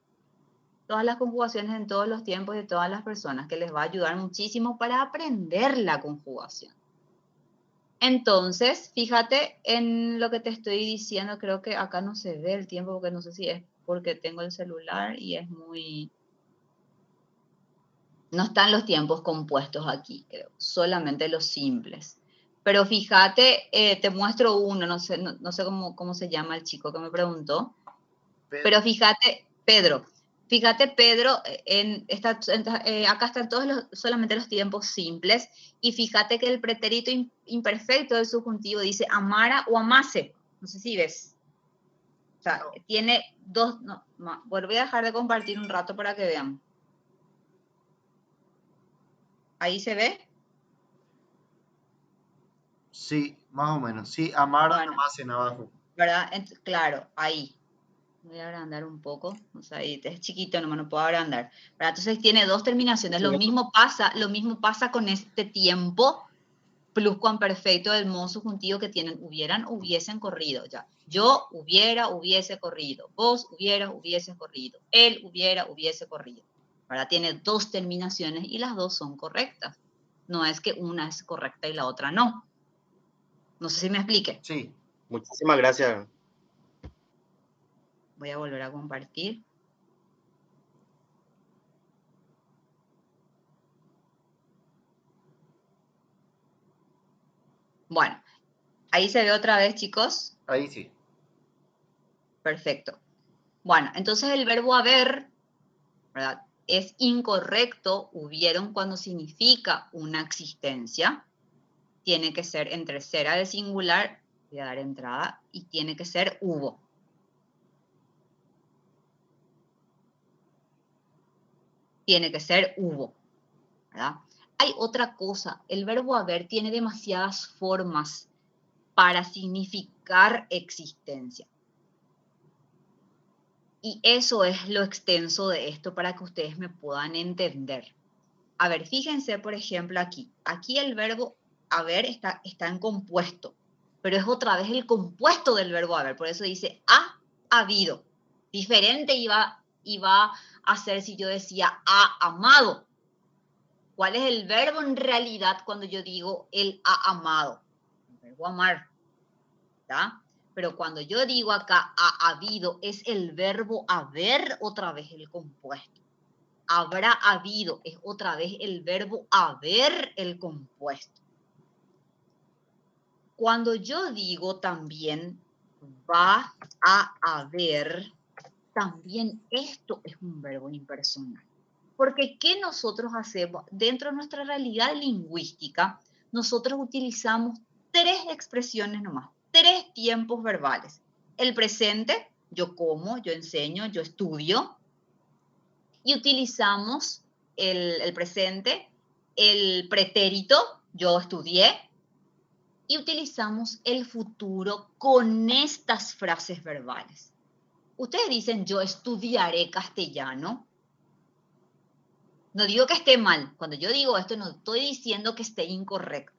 Todas las conjugaciones en todos los tiempos de todas las personas, que les va a ayudar muchísimo para aprender la conjugación. Entonces, fíjate en lo que te estoy diciendo, creo que acá no se ve el tiempo, porque no sé si es porque tengo el celular y es muy... No están los tiempos compuestos aquí, creo, solamente los simples. Pero fíjate, te muestro uno, no sé cómo se llama el chico que me preguntó. Pedro. Pero fíjate, Pedro, Fíjate, Pedro, acá están solamente los tiempos simples, y fíjate que el pretérito imperfecto del subjuntivo dice amara o amase. No sé si ves. O sea, tiene dos... No, bueno, voy a dejar de compartir un rato para que vean. ¿Ahí se ve? Sí, más o menos. Sí, amar Bueno, nomás en abajo. ¿verdad? Claro, ahí. Voy a agrandar un poco. O sea, ahí es chiquito, no puedo agrandar. ¿Verdad? Entonces tiene dos terminaciones. Lo mismo pasa con este tiempo pluscuamperfecto del modo subjuntivo que tienen hubieran, hubiesen corrido. Ya. Yo hubiese corrido. Vos hubiese corrido. Él hubiese corrido. ¿Verdad? Tiene dos terminaciones y las dos son correctas. No es que una es correcta y la otra no. No sé si me explique. Sí. Muchísimas gracias. Voy a volver a compartir. Bueno, ahí se ve otra vez, chicos. Ahí sí. Perfecto. Bueno, entonces el verbo haber, ¿verdad?, es incorrecto, hubieron, cuando significa una existencia. Tiene que ser entre cera de singular, voy a dar entrada, y tiene que ser hubo. Tiene que ser hubo, ¿verdad? Hay otra cosa, el verbo haber tiene demasiadas formas para significar existencia. Y eso es lo extenso de esto para que ustedes me puedan entender. A ver, fíjense, por ejemplo, aquí. Aquí el verbo haber está en compuesto, pero es otra vez el compuesto del verbo haber. Por eso dice ha habido. Diferente iba a ser si yo decía ha amado. ¿Cuál es el verbo en realidad cuando yo digo él ha amado? El verbo amar, ¿está? Pero cuando yo digo acá ha habido, es el verbo haber otra vez el compuesto. Habrá habido, es otra vez el verbo haber el compuesto. Cuando yo digo también va a haber, también esto es un verbo impersonal. Porque ¿qué nosotros hacemos? Dentro de nuestra realidad lingüística, nosotros utilizamos tres expresiones nomás, tres tiempos verbales. El presente, yo como, yo enseño, yo estudio. Y utilizamos el presente, el pretérito, yo estudié, y utilizamos el futuro con estas frases verbales. Ustedes dicen, yo estudiaré castellano. No digo que esté mal. Cuando yo digo esto, no estoy diciendo que esté incorrecto.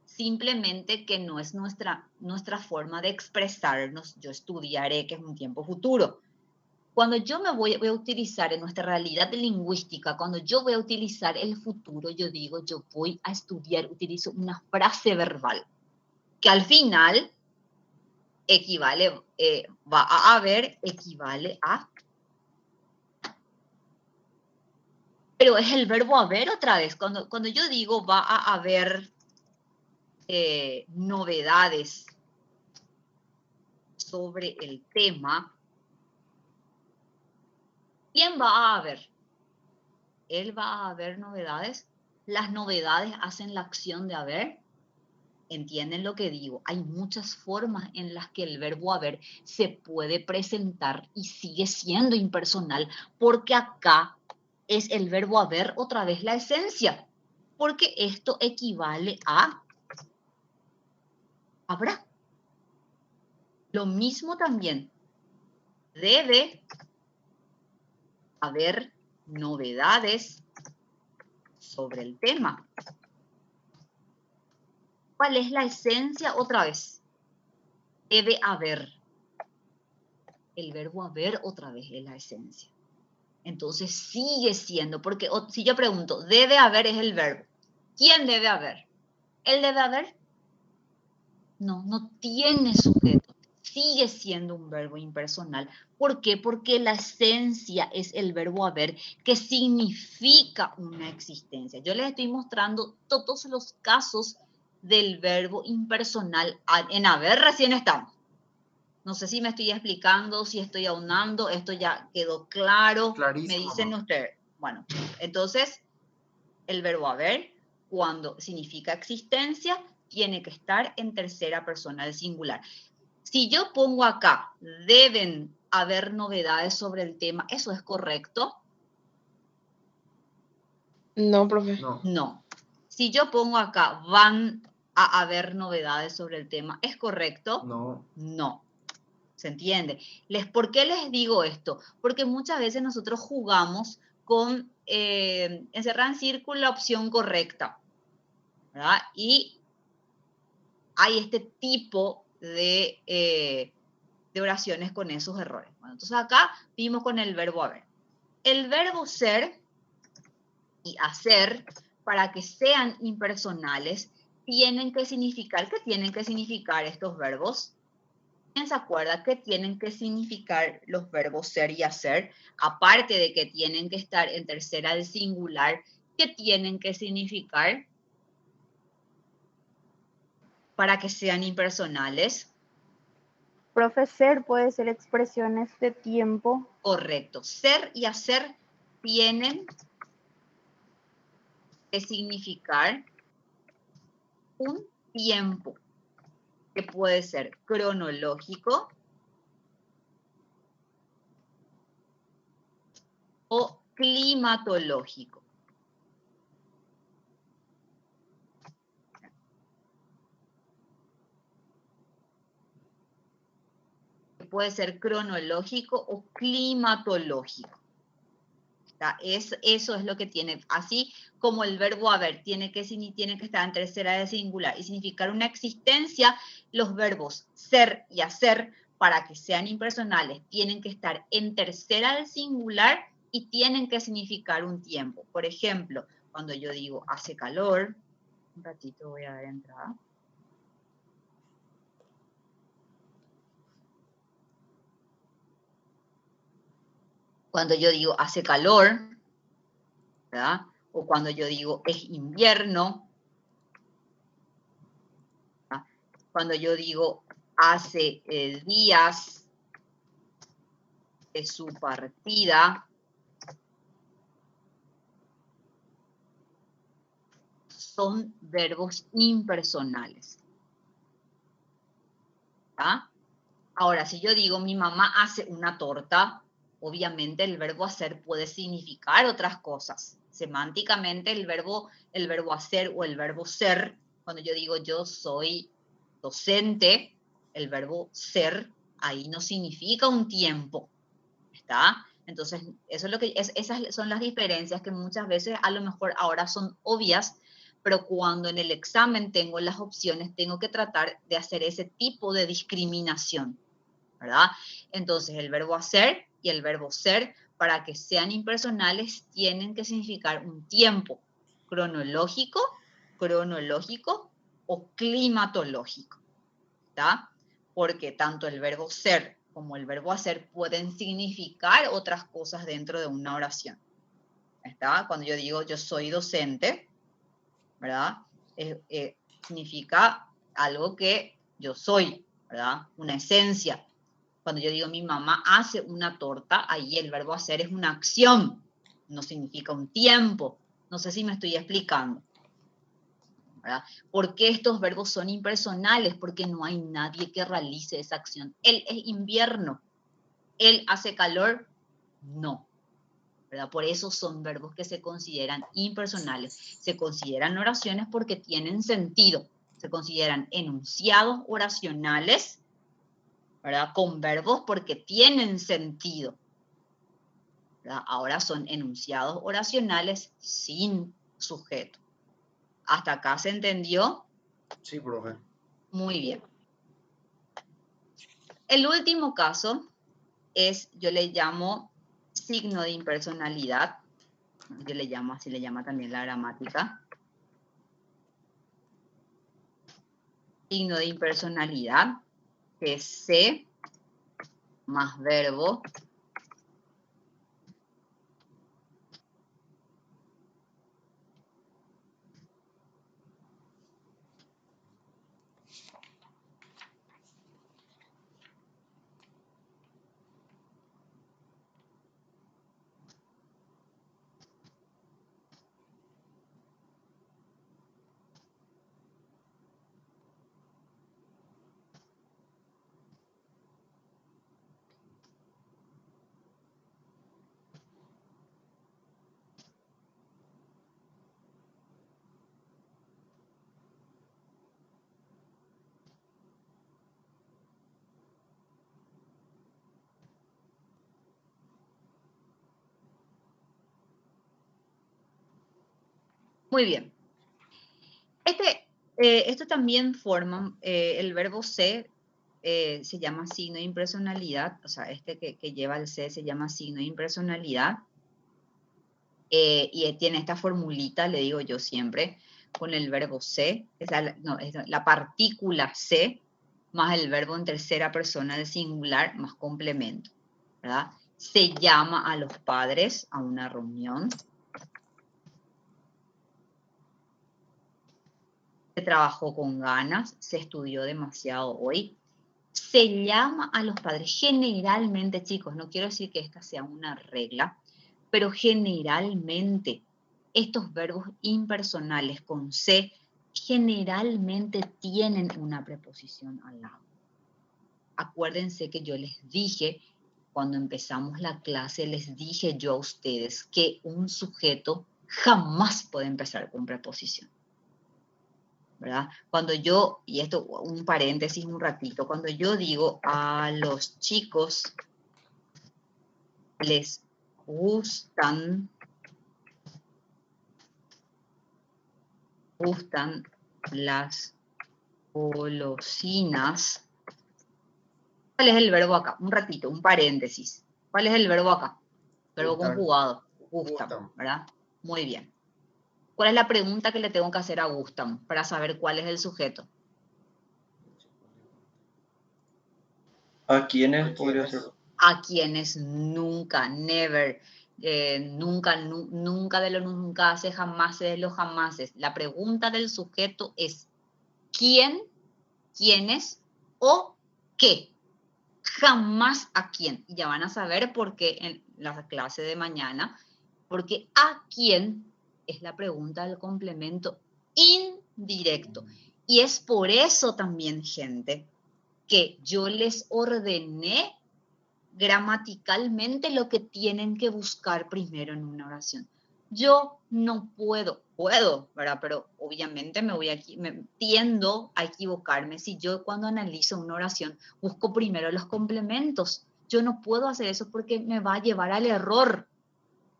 Simplemente que no es nuestra forma de expresarnos. Yo estudiaré, que es un tiempo futuro. Cuando yo me voy a utilizar en nuestra realidad lingüística, cuando yo voy a utilizar el futuro, yo digo, yo voy a estudiar, utilizo una frase verbal, que al final equivale, va a haber, equivale a. Pero es el verbo haber otra vez. Cuando yo digo va a haber novedades sobre el tema, ¿quién va a haber? Él va a haber novedades. Las novedades hacen la acción de haber. ¿Entienden lo que digo? Hay muchas formas en las que el verbo haber se puede presentar y sigue siendo impersonal, porque acá es el verbo haber otra vez la esencia, porque esto equivale a habrá. Lo mismo también, debe haber novedades sobre el tema. ¿Cuál es la esencia otra vez? Debe haber. El verbo haber otra vez es la esencia. Entonces sigue siendo, porque si yo pregunto, debe haber es el verbo. ¿Quién debe haber? ¿Él debe haber? No tiene sujeto. Sigue siendo un verbo impersonal. ¿Por qué? Porque la esencia es el verbo haber, que significa una existencia. Yo les estoy mostrando todos los casos del verbo impersonal. En haber recién estamos. No sé si me estoy explicando, si estoy aunando, esto ya quedó claro. Clarísimo, Me dicen profe. ustedes. Bueno, entonces el verbo haber, cuando significa existencia, tiene que estar en tercera persona del singular. Si yo pongo acá, deben haber novedades sobre el tema, ¿eso es correcto? No, profe. No, No. Si yo pongo acá, van a haber novedades sobre el tema, ¿es correcto? no. No. ¿Se entiende? ¿Por qué les digo esto? Porque muchas veces nosotros jugamos con encerrar en círculo la opción correcta, ¿verdad? Y hay este tipo de oraciones con esos errores. Bueno, entonces acá vimos con el verbo haber. El verbo ser y hacer, para que sean impersonales, tienen que significar, ¿qué tienen que significar estos verbos? ¿Quién se acuerda qué tienen que significar los verbos ser y hacer? Aparte de que tienen que estar en tercera del singular, ¿qué tienen que significar para que sean impersonales? Profe, ser puede ser expresiones de tiempo. Correcto. Ser y hacer tienen que significar un tiempo, que puede ser cronológico o climatológico. Que puede ser cronológico o climatológico. Eso es lo que tiene. Así como el verbo haber tiene que estar en tercera de singular y significar una existencia, los verbos ser y hacer, para que sean impersonales, tienen que estar en tercera del singular y tienen que significar un tiempo. Por ejemplo, cuando yo digo hace calor, un ratito voy a dar entrada. Cuando yo digo hace calor, ¿verdad? O cuando yo digo es invierno, ¿verdad? Cuando yo digo hace días de su partida, son verbos impersonales. ¿Ah? Ahora, si yo digo mi mamá hace una torta, obviamente el verbo hacer puede significar otras cosas. Semánticamente el verbo hacer o el verbo ser, cuando yo digo yo soy docente, el verbo ser ahí no significa un tiempo. ¿Está? Entonces, eso es lo que esas son las diferencias que muchas veces a lo mejor ahora son obvias, pero cuando en el examen tengo las opciones, tengo que tratar de hacer ese tipo de discriminación, ¿verdad? Entonces, el verbo hacer y el verbo ser, para que sean impersonales, tienen que significar un tiempo cronológico o climatológico, ¿está? Porque tanto el verbo ser como el verbo hacer pueden significar otras cosas dentro de una oración. ¿Está? Cuando yo digo yo soy docente, ¿verdad? Significa algo que yo soy, ¿verdad? Una esencia. Cuando yo digo mi mamá hace una torta, ahí el verbo hacer es una acción, no significa un tiempo. No sé si me estoy explicando, ¿verdad? ¿Por qué estos verbos son impersonales? Porque no hay nadie que realice esa acción. Él es invierno, él hace calor, no, ¿verdad? Por eso son verbos que se consideran impersonales. Se consideran oraciones porque tienen sentido. Se consideran enunciados oracionales, ¿verdad? Con verbos porque tienen sentido, ¿verdad? Ahora son enunciados oracionales sin sujeto. ¿Hasta acá se entendió? Sí, profe. Muy bien. El último caso es, yo le llamo signo de impersonalidad. Yo le llamo, así le llama también la gramática. Signo de impersonalidad, que es se más verbo Muy bien. Esto también forma, el verbo ser se llama signo de impersonalidad, o sea, que lleva el ser se llama signo de impersonalidad, y tiene esta formulita, le digo yo siempre, con el verbo se, es la partícula se, más el verbo en tercera persona del singular, más complemento, ¿verdad? Se llama a los padres a una reunión. Se trabajó con ganas, se estudió demasiado hoy. Se llama a los padres. Generalmente, chicos, no quiero decir que esta sea una regla, pero generalmente estos verbos impersonales con se generalmente tienen una preposición al lado. Acuérdense que yo les dije, cuando empezamos la clase, les dije yo a ustedes que un sujeto jamás puede empezar con preposición, ¿verdad? Cuando yo, y esto un paréntesis un ratito, cuando yo digo a los chicos les gustan las golosinas, ¿cuál es el verbo acá? Un ratito, un paréntesis. ¿Cuál es el verbo acá? Verbo Gustan. conjugado. Gustan, Gustan. ¿verdad? Muy bien. ¿Cuál es la pregunta que le tengo que hacer a gustan para saber cuál es el sujeto? ¿A quiénes podría ser? A quienes nunca, never, nunca de lo nunca hace, jamás de los jamases. La pregunta del sujeto es ¿quién, quiénes o qué? Jamás a quién. Y ya van a saber por qué en la clase de mañana, porque a quién es la pregunta del complemento indirecto. Y es por eso también, gente, que yo les ordené gramaticalmente lo que tienen que buscar primero en una oración. Yo no puedo, ¿verdad? Pero obviamente me tiendo a equivocarme si yo cuando analizo una oración busco primero los complementos. Yo no puedo hacer eso porque me va a llevar al error.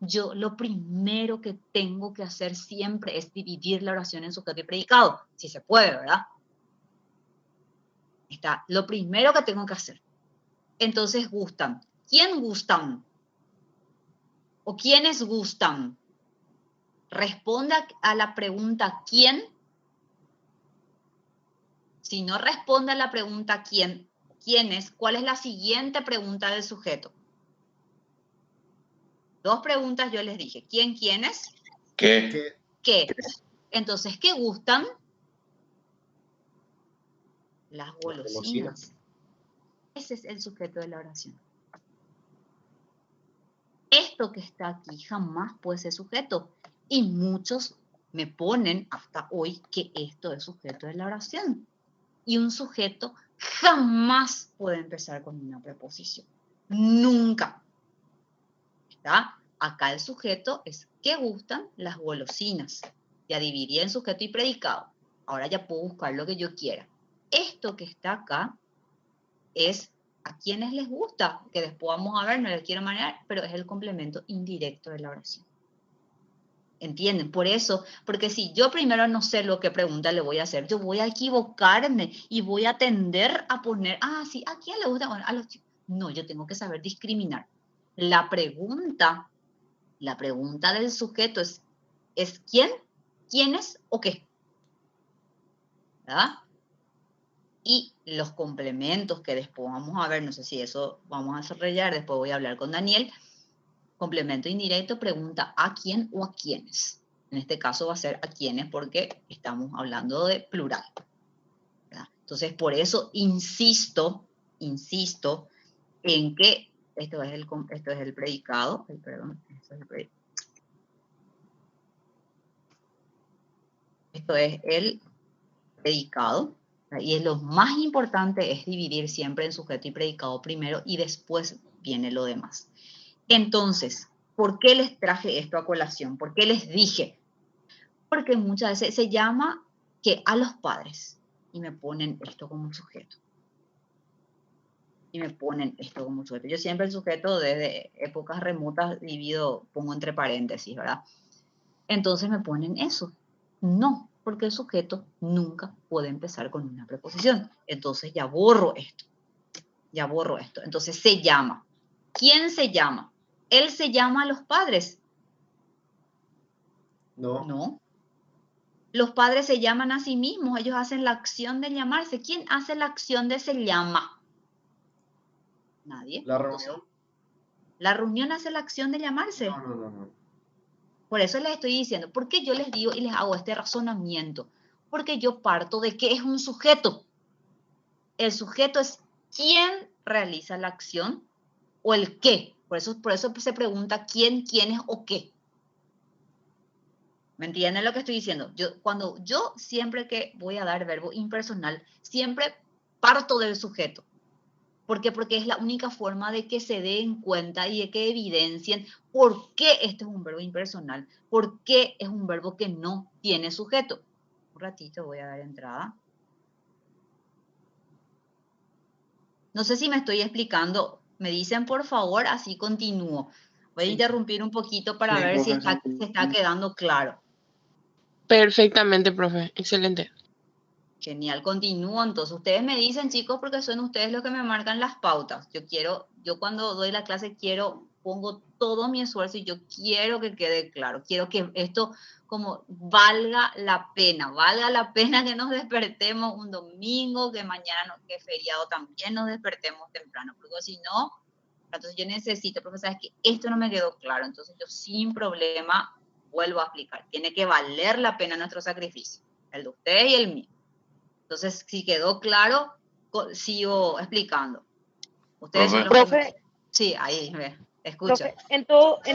Yo lo primero que tengo que hacer siempre es dividir la oración en sujeto y predicado, si se puede, ¿verdad? Está lo primero que tengo que hacer. Entonces, gustan. ¿Quién gustan? ¿O quiénes gustan? Responda a la pregunta ¿quién? Si no responde a la pregunta ¿quién? ¿Quiénes? ¿Cuál es la siguiente pregunta del sujeto? Dos preguntas yo les dije. ¿Quién, quiénes? ¿Qué? ¿Qué? Entonces, ¿qué gustan? Las golosinas. Ese es el sujeto de la oración. Esto que está aquí jamás puede ser sujeto. Y muchos me ponen hasta hoy que esto es sujeto de la oración. Y un sujeto jamás puede empezar con una preposición. Nunca. ¿Está? Acá el sujeto es ¿qué gustan? Las golosinas. Ya dividí en sujeto y predicado. Ahora ya puedo buscar lo que yo quiera. Esto que está acá es a quienes les gusta, que después vamos a ver, no les quiero manejar, pero es el complemento indirecto de la oración. ¿Entienden? Por eso, porque si yo primero no sé lo que pregunta le voy a hacer, yo voy a equivocarme y voy a tender a poner, sí, ¿a quién le gusta? Bueno, a los chicos. No, yo tengo que saber discriminar. La pregunta del sujeto es ¿quién? ¿Quiénes o qué? ¿Verdad? Y los complementos que después vamos a ver, no sé si eso vamos a desarrollar, después voy a hablar con Daniel. Complemento indirecto pregunta a quién o a quiénes. En este caso va a ser a quiénes porque estamos hablando de plural, ¿verdad? Entonces, por eso insisto en que esto es el predicado, esto es el predicado, y es lo más importante es dividir siempre en sujeto y predicado primero y después viene lo demás. Entonces, ¿por qué les traje esto a colación? ¿Por qué les dije? Porque muchas veces se llama que a los padres y me ponen esto como sujeto. Y me ponen esto como sujeto. Yo siempre el sujeto desde épocas remotas pongo entre paréntesis, ¿verdad? Entonces me ponen eso. No, porque el sujeto nunca puede empezar con una preposición. Entonces ya borro esto. Ya borro esto. Entonces se llama. ¿Quién se llama? ¿Él se llama a los padres? No. No. Los padres se llaman a sí mismos. Ellos hacen la acción de llamarse. ¿Quién hace la acción de se llama? Nadie. La Entonces, reunión. la reunión hace la acción de llamarse. No. Por eso les estoy diciendo, ¿por qué yo les digo y les hago este razonamiento? Porque yo parto de que es un sujeto. El sujeto es quién realiza la acción o el qué. Por eso se pregunta quién, quiénes o qué. ¿Me entienden lo que estoy diciendo? Cuando yo siempre que voy a dar verbo impersonal, siempre parto del sujeto. ¿Por qué? Porque es la única forma de que se den cuenta y de que evidencien por qué este es un verbo impersonal, por qué es un verbo que no tiene sujeto. Un ratito voy a dar entrada. No sé si me estoy explicando. Me dicen por favor, así continúo. Voy a interrumpir un poquito para ver si se está quedando claro. Perfectamente, profe. Excelente. Genial, continúo. Entonces, ustedes me dicen, chicos, porque son ustedes los que me marcan las pautas. Yo cuando doy la clase pongo todo mi esfuerzo y yo quiero que quede claro. Quiero que esto como valga la pena que nos despertemos un domingo, que mañana, que feriado también nos despertemos temprano, porque si no, entonces yo necesito, profesor, es que esto no me quedó claro. Entonces yo sin problema vuelvo a explicar. Tiene que valer la pena nuestro sacrificio, el de ustedes y el mío. Entonces, si quedó claro, sigo explicando. Ustedes son los Profe, sí, ahí, escucha. profe, en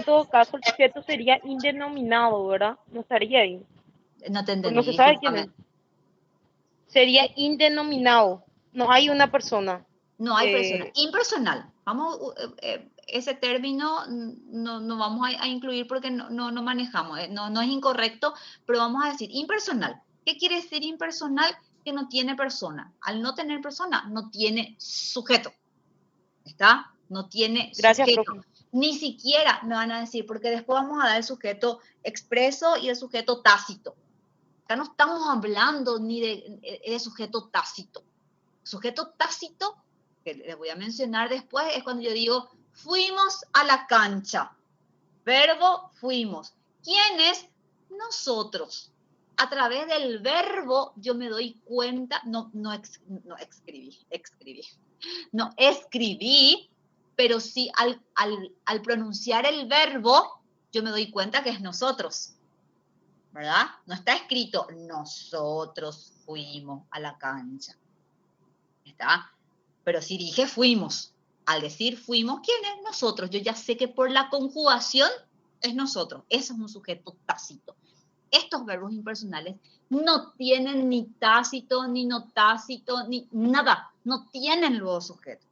todo caso, el sujeto sería indenominado, ¿verdad? No estaría ahí. No te Pues entendí, no se sabe quién es. discúlpame. Sería indenominado. No hay una persona. No hay persona. Impersonal. Vamos, ese término no vamos a incluir porque no manejamos. No es incorrecto, pero vamos a decir impersonal. ¿Qué quiere decir impersonal? Que no tiene persona. Al no tener persona, no tiene sujeto. ¿Está? No tiene Gracias, sujeto. profe. Ni siquiera me van a decir, porque después vamos a dar el sujeto expreso y el sujeto tácito. Acá no estamos hablando ni de sujeto tácito. Sujeto tácito, que les voy a mencionar después, es cuando yo digo, fuimos a la cancha. Verbo, fuimos. ¿Quiénes? Nosotros. A través del verbo yo me doy cuenta, escribí, pero sí al pronunciar el verbo yo me doy cuenta que es nosotros, ¿verdad? No está escrito nosotros fuimos a la cancha, ¿está? Pero si dije fuimos, al decir fuimos, ¿quién es? Nosotros. Yo ya sé que por la conjugación es nosotros. Eso es un sujeto tácito. Estos verbos impersonales no tienen ni tácito, ni no tácito, ni nada. No tienen luego sujeto.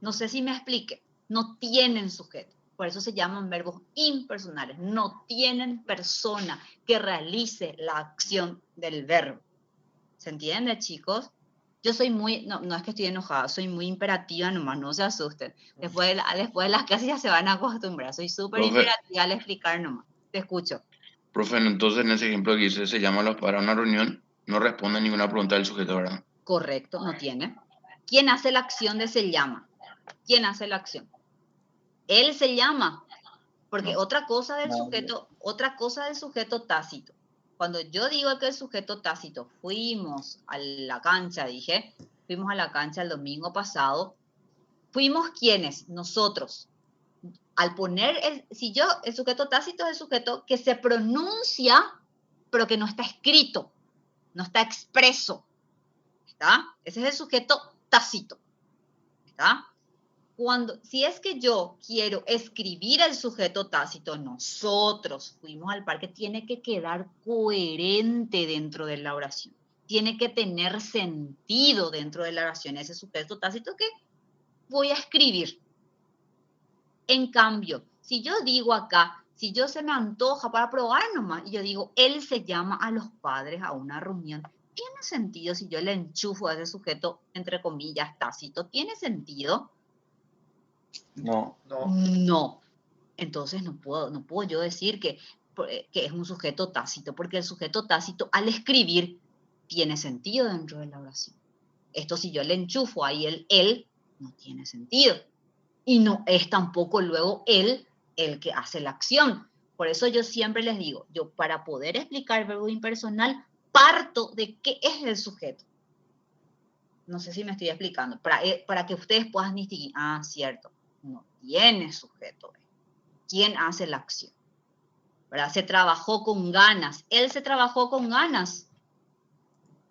No sé si me explique. No tienen sujeto. Por eso se llaman verbos impersonales. No tienen persona que realice la acción del verbo. ¿Se entiende, chicos? Yo soy muy, no es que estoy enojada, soy muy imperativa nomás, no se asusten. Después de las clases ya se van a acostumbrar. Soy súper imperativa al explicar nomás. Te escucho. Profe, entonces en ese ejemplo que dice, se llama a los padres a una reunión, no responde a ninguna pregunta del sujeto, ¿verdad? Correcto, no tiene. ¿Quién hace la acción de se llama? ¿Quién hace la acción? Él se llama. Porque otra cosa del sujeto tácito. Cuando yo digo que el sujeto tácito, fuimos a la cancha, fuimos a la cancha el domingo pasado, ¿fuimos quiénes? Nosotros. Al poner, el sujeto tácito es el sujeto que se pronuncia, pero que no está escrito, no está expreso, ¿está? Ese es el sujeto tácito, ¿está? Si es que yo quiero escribir el sujeto tácito, nosotros fuimos al parque, tiene que quedar coherente dentro de la oración. Tiene que tener sentido dentro de la oración ese sujeto tácito que voy a escribir. En cambio, si yo digo acá, si yo se me antoja para probar nomás, y yo digo, él se llama a los padres a una reunión, ¿tiene sentido si yo le enchufo a ese sujeto, entre comillas, tácito? ¿Tiene sentido? No. No. Entonces no puedo yo decir que que es un sujeto tácito, porque el sujeto tácito al escribir tiene sentido dentro de la oración. Esto si yo le enchufo ahí el él, no tiene sentido. Y no es tampoco luego él el que hace la acción. Por eso yo siempre les digo, yo para poder explicar el verbo impersonal, parto de qué es el sujeto. No sé si me estoy explicando. Para que ustedes puedan distinguir, ah, cierto, no tiene sujeto. ¿Quién hace la acción? ¿Verdad? Se trabajó con ganas. ¿Él se trabajó con ganas?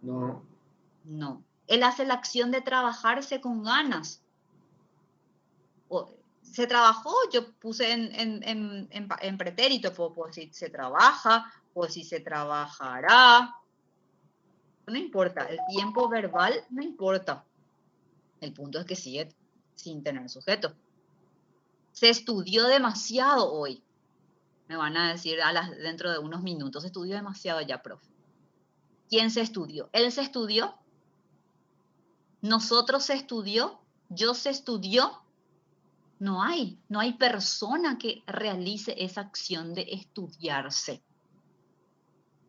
No. No. Él hace la acción de trabajarse con ganas. Se trabajó, yo puse en pretérito, puedo decir se trabaja, o si se trabajará. No importa, el tiempo verbal no importa. El punto es que sigue sin tener sujeto. Se estudió demasiado hoy. Me van a decir dentro de unos minutos, se estudió demasiado ya, profe. ¿Quién se estudió? ¿Él se estudió? ¿Nosotros se estudió? ¿Yo se estudió? No hay persona que realice esa acción de estudiarse.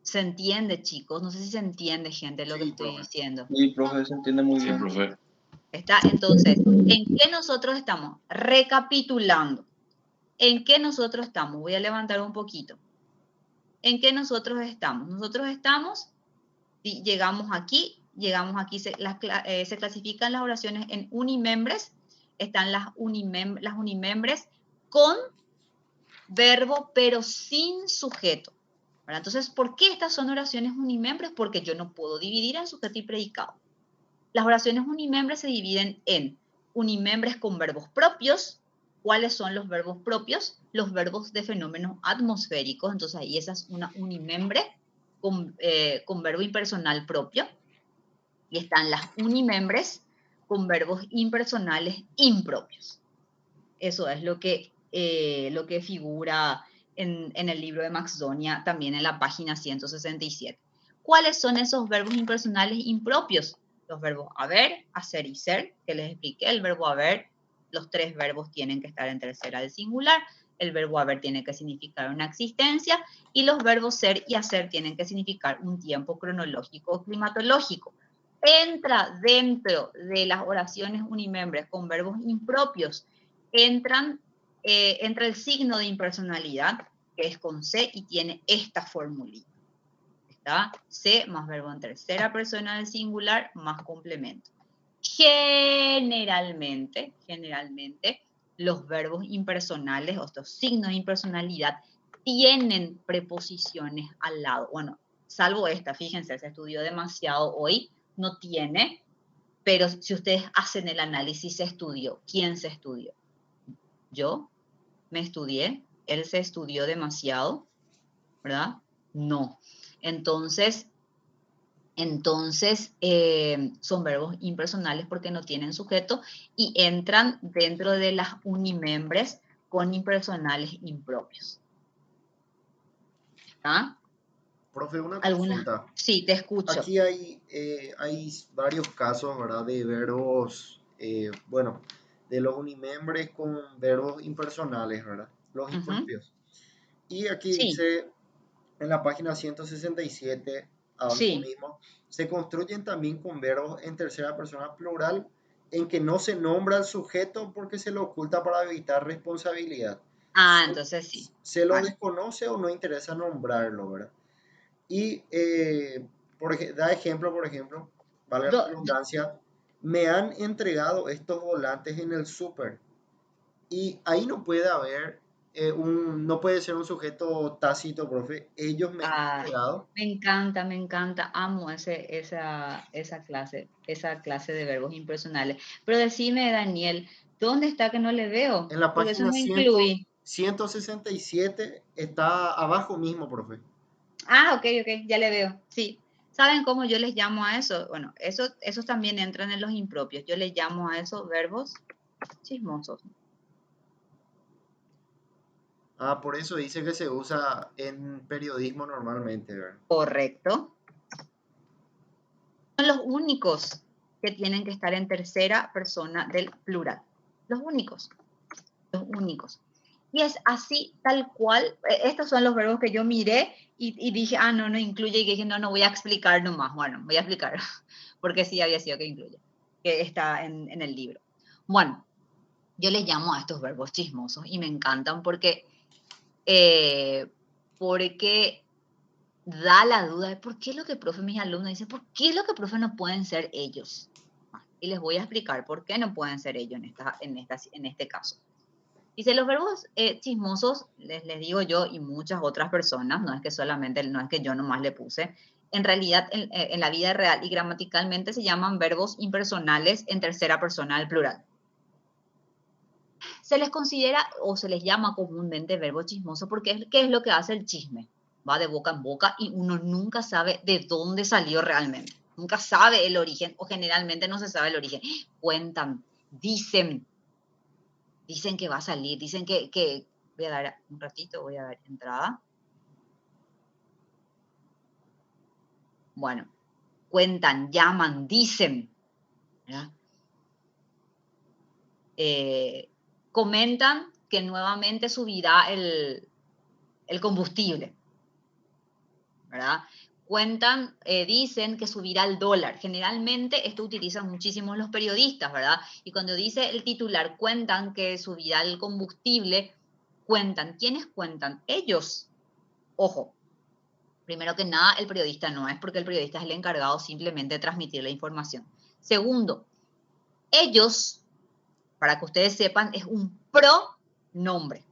¿Se entiende, chicos? No sé si se entiende, gente, lo que estoy diciendo. Sí, profe, se entiende muy bien. Sí, profe. ¿Está? Entonces, ¿en qué nosotros estamos? Recapitulando. ¿En qué nosotros estamos? Voy a levantar un poquito. ¿En qué nosotros estamos? Nosotros estamos, si llegamos aquí, se clasifican las oraciones en unimembres. Están las unimembres con verbo, pero sin sujeto. ¿Verdad? Entonces, ¿por qué estas son oraciones unimembres? Porque yo no puedo dividir en sujeto y predicado. Las oraciones unimembres se dividen en unimembres con verbos propios. ¿Cuáles son los verbos propios? Los verbos de fenómenos atmosféricos. Entonces, ahí esa es una unimembre con verbo impersonal propio. Y están las unimembres con verbos impersonales impropios. Eso es lo que figura en el libro de Max Donia, también en la página 167. ¿Cuáles son esos verbos impersonales impropios? Los verbos haber, hacer y ser, que les expliqué. El verbo haber, los tres verbos tienen que estar en tercera del singular. El verbo haber tiene que significar una existencia. Y los verbos ser y hacer tienen que significar un tiempo cronológico o climatológico. Entra dentro de las oraciones unimembres con verbos impropios, entra el signo de impersonalidad, que es con C y tiene esta formulita. ¿Está? C más verbo en tercera persona del singular más complemento. Generalmente, los verbos impersonales o estos signos de impersonalidad tienen preposiciones al lado. Bueno, salvo esta, fíjense, se estudió demasiado hoy, no tiene, pero si ustedes hacen el análisis, se estudió. ¿Quién se estudió? Yo me estudié, él se estudió demasiado, ¿verdad? No. Entonces son verbos impersonales porque no tienen sujeto y entran dentro de las unimembres con impersonales impropios. ¿Ah? Profe, una consulta. Sí, te escucho. Aquí hay varios casos, ¿verdad? De verbos, de los unimembres con verbos impersonales, ¿verdad? Los impropios. Y aquí dice, en la página 167, abajo mismo, se construyen también con verbos en tercera persona plural en que no se nombra el sujeto porque se lo oculta para evitar responsabilidad. Entonces sí. Se lo desconoce o no interesa nombrarlo, ¿verdad? Y da ejemplo, por ejemplo, valga la redundancia, me han entregado estos volantes en el súper. Y ahí no puede haber no puede ser un sujeto tácito, profe. Ellos me han entregado. Me encanta, amo esa clase de verbos impersonales. Pero decime, Daniel, ¿dónde está que no le veo? En la página 167 está abajo mismo, profe. Ok, ya le veo, sí. ¿Saben cómo yo les llamo a eso? Bueno, esos también entran en los impropios. Yo les llamo a esos verbos chismosos. Por eso dice que se usa en periodismo normalmente, ¿verdad? Correcto. Son los únicos que tienen que estar en tercera persona del plural. Los únicos. Y es así, tal cual. Estos son los verbos que yo miré y dije, no incluye. Y dije, no voy a explicar nomás. Bueno, voy a explicar, porque sí había sido que incluye, que está en el libro. Bueno, yo les llamo a estos verbos chismosos y me encantan porque da la duda de por qué lo que profe, mis alumnos dicen, ¿por qué lo que profe no pueden ser ellos? Y les voy a explicar por qué no pueden ser ellos en este caso. Dice, los verbos chismosos, les digo yo y muchas otras personas, no es que yo nomás le puse, en realidad en la vida real y gramaticalmente se llaman verbos impersonales en tercera persona del plural. Se les considera o se les llama comúnmente verbo chismoso porque ¿qué es lo que hace el chisme? Va de boca en boca y uno nunca sabe de dónde salió realmente. Nunca sabe el origen o generalmente no se sabe el origen. Cuentan, dicen que va a salir, dicen que voy a dar un ratito, voy a dar entrada. Bueno, cuentan, llaman, dicen, ¿verdad? Comentan que nuevamente subirá el combustible, ¿verdad? Cuentan, dicen que subirá el dólar. Generalmente esto utilizan muchísimo los periodistas, ¿verdad? Y cuando dice el titular, cuentan que subirá el combustible, cuentan. ¿Quiénes cuentan? Ellos. Ojo, primero que nada, el periodista no es, porque el periodista es el encargado simplemente de transmitir la información. Segundo, ellos, para que ustedes sepan, es un pronombre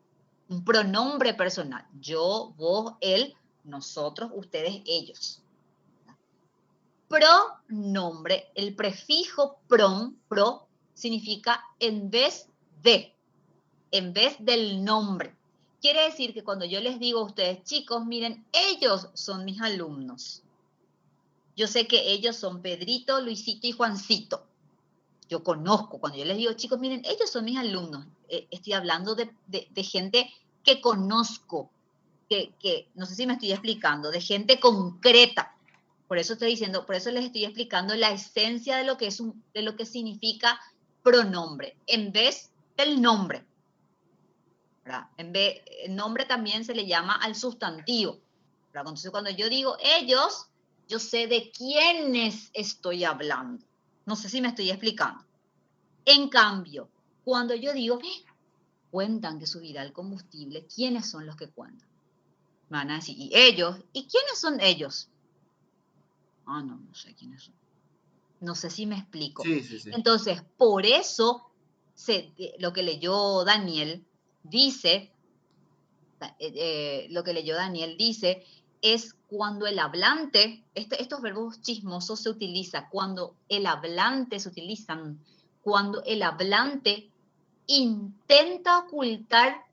personal. Yo, vos, él, nosotros, ustedes, ellos. Pronombre, el prefijo pro significa en vez del nombre. Quiere decir que cuando yo les digo a ustedes, chicos, miren, ellos son mis alumnos. Yo sé que ellos son Pedrito, Luisito y Juancito. Yo conozco, cuando yo les digo, chicos, miren, ellos son mis alumnos. Estoy hablando de gente que conozco, que no sé si me estoy explicando, de gente concreta. Por eso estoy diciendo, por eso les estoy explicando la esencia de lo que significa pronombre, en vez del nombre. ¿Verdad? El nombre también se le llama al sustantivo. ¿Verdad? Entonces, cuando yo digo ellos, yo sé de quiénes estoy hablando. No sé si me estoy explicando. En cambio, cuando yo digo, cuentan que subirá el combustible, ¿quiénes son los que cuentan? Me van a decir, ¿y ellos? ¿Y quiénes son ellos? No sé quiénes son. No sé si me explico. Sí. Entonces, por eso, lo que leyó Daniel dice, es cuando el hablante, estos verbos chismosos se utilizan cuando el hablante intenta ocultar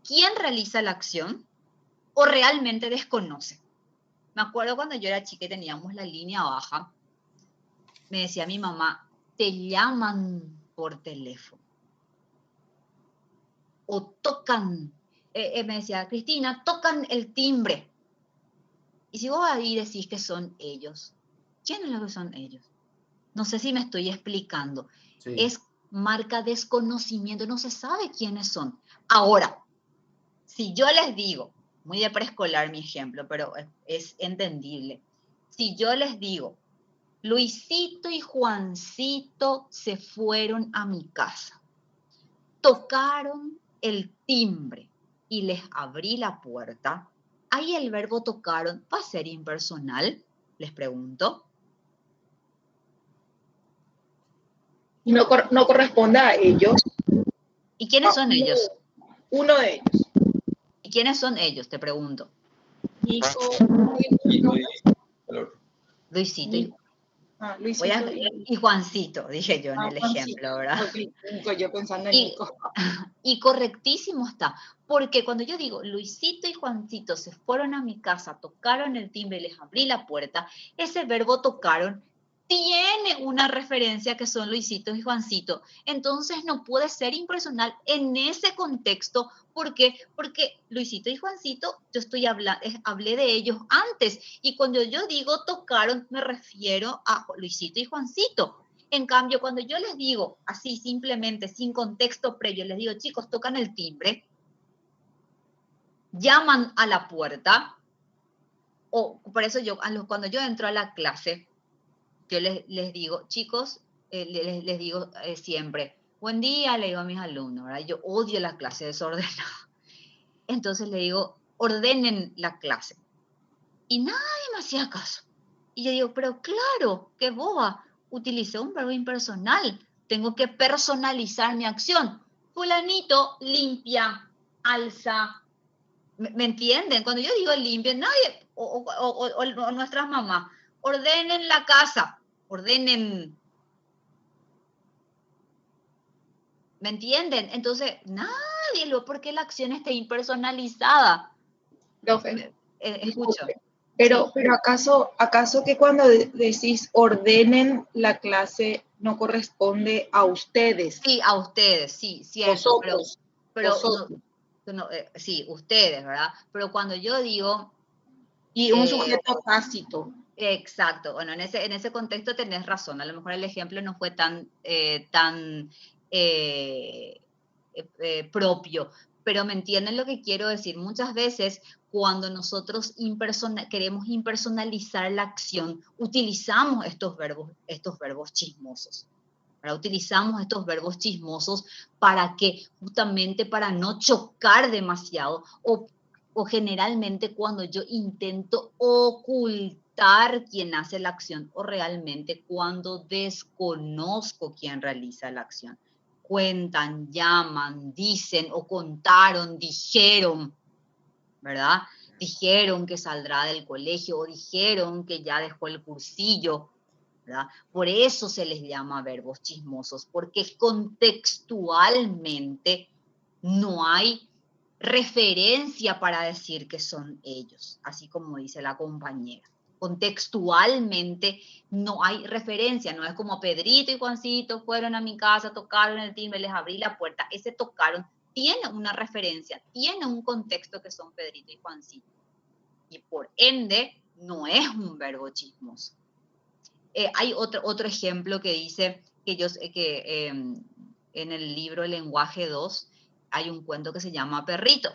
quién realiza la acción o realmente desconoce. Me acuerdo cuando yo era chica y teníamos la línea baja, me decía mi mamá, te llaman por teléfono o tocan, me decía, Cristina, tocan el timbre. Y si vos ahí decís que son ellos, ¿quién es lo que son ellos? No sé si me estoy explicando. Sí. Es marca desconocimiento, no se sabe quiénes son. Ahora, si yo les digo, muy de preescolar mi ejemplo, pero es entendible. Si yo les digo, Luisito y Juancito se fueron a mi casa, tocaron el timbre y les abrí la puerta, ahí el verbo tocaron va a ser impersonal, les pregunto. No corresponde a ellos. ¿Y quiénes son ellos? Uno de ellos. ¿Y quiénes son ellos? Te pregunto. Luisito y Juancito, dije yo en el ejemplo, ¿verdad? Yo pensando en Nico. Y correctísimo está, porque cuando yo digo Luisito y Juancito se fueron a mi casa, tocaron el timbre y les abrí la puerta, ese verbo tocaron tiene una referencia que son Luisito y Juancito, entonces no puede ser impersonal en ese contexto. ¿Por qué? Porque Luisito y Juancito, yo hablé de ellos antes, y cuando yo digo tocaron, me refiero a Luisito y Juancito. En cambio, cuando yo les digo así simplemente, sin contexto previo, les digo, chicos, tocan el timbre, llaman a la puerta, o por eso cuando yo entro a la clase, yo les digo, chicos, les digo siempre, buen día, le digo a mis alumnos, ¿verdad? Yo odio la clase desordenada. Entonces le digo, ordenen la clase. Y nadie me hacía caso. Y yo digo, pero claro, qué boba, utilicé un verbo impersonal, tengo que personalizar mi acción. Fulanito limpia, alza. ¿Me entienden? Cuando yo digo limpia, nadie, o nuestras mamás, ordenen la casa, ordenen. ¿Me entienden? Entonces, nadie porque la acción está impersonalizada. Profe, Escucho. disculpe, pero, Sí. pero ¿acaso que cuando decís ordenen la clase no corresponde a ustedes? Sí, a ustedes, sí, cierto. Vosotros. Pero Vosotros. sí, ustedes, ¿verdad? Pero cuando yo digo... Y un sujeto tácito. Exacto. Bueno, en ese contexto tenés razón. A lo mejor el ejemplo no fue tan propio, pero me entienden lo que quiero decir. Muchas veces cuando nosotros queremos impersonalizar la acción, utilizamos estos verbos chismosos. Utilizamos estos verbos chismosos para que, justamente para no chocar demasiado, o generalmente cuando yo intento ocultar quién hace la acción, o realmente cuando desconozco quién realiza la acción. Cuentan, llaman, dicen o contaron, dijeron, ¿verdad? Dijeron que saldrá del colegio o dijeron que ya dejó el cursillo, ¿verdad? Por eso se les llama verbos chismosos, porque contextualmente no hay referencia para decir que son ellos, así como dice la compañera. Contextualmente no hay referencia, no es como Pedrito y Juancito fueron a mi casa, tocaron el timbre, les abrí la puerta. Ese tocaron tiene una referencia, tiene un contexto que son Pedrito y Juancito. Y por ende no es un verbo chismoso. Hay otro ejemplo que dice que en el libro El lenguaje 2 hay un cuento que se llama Perrito.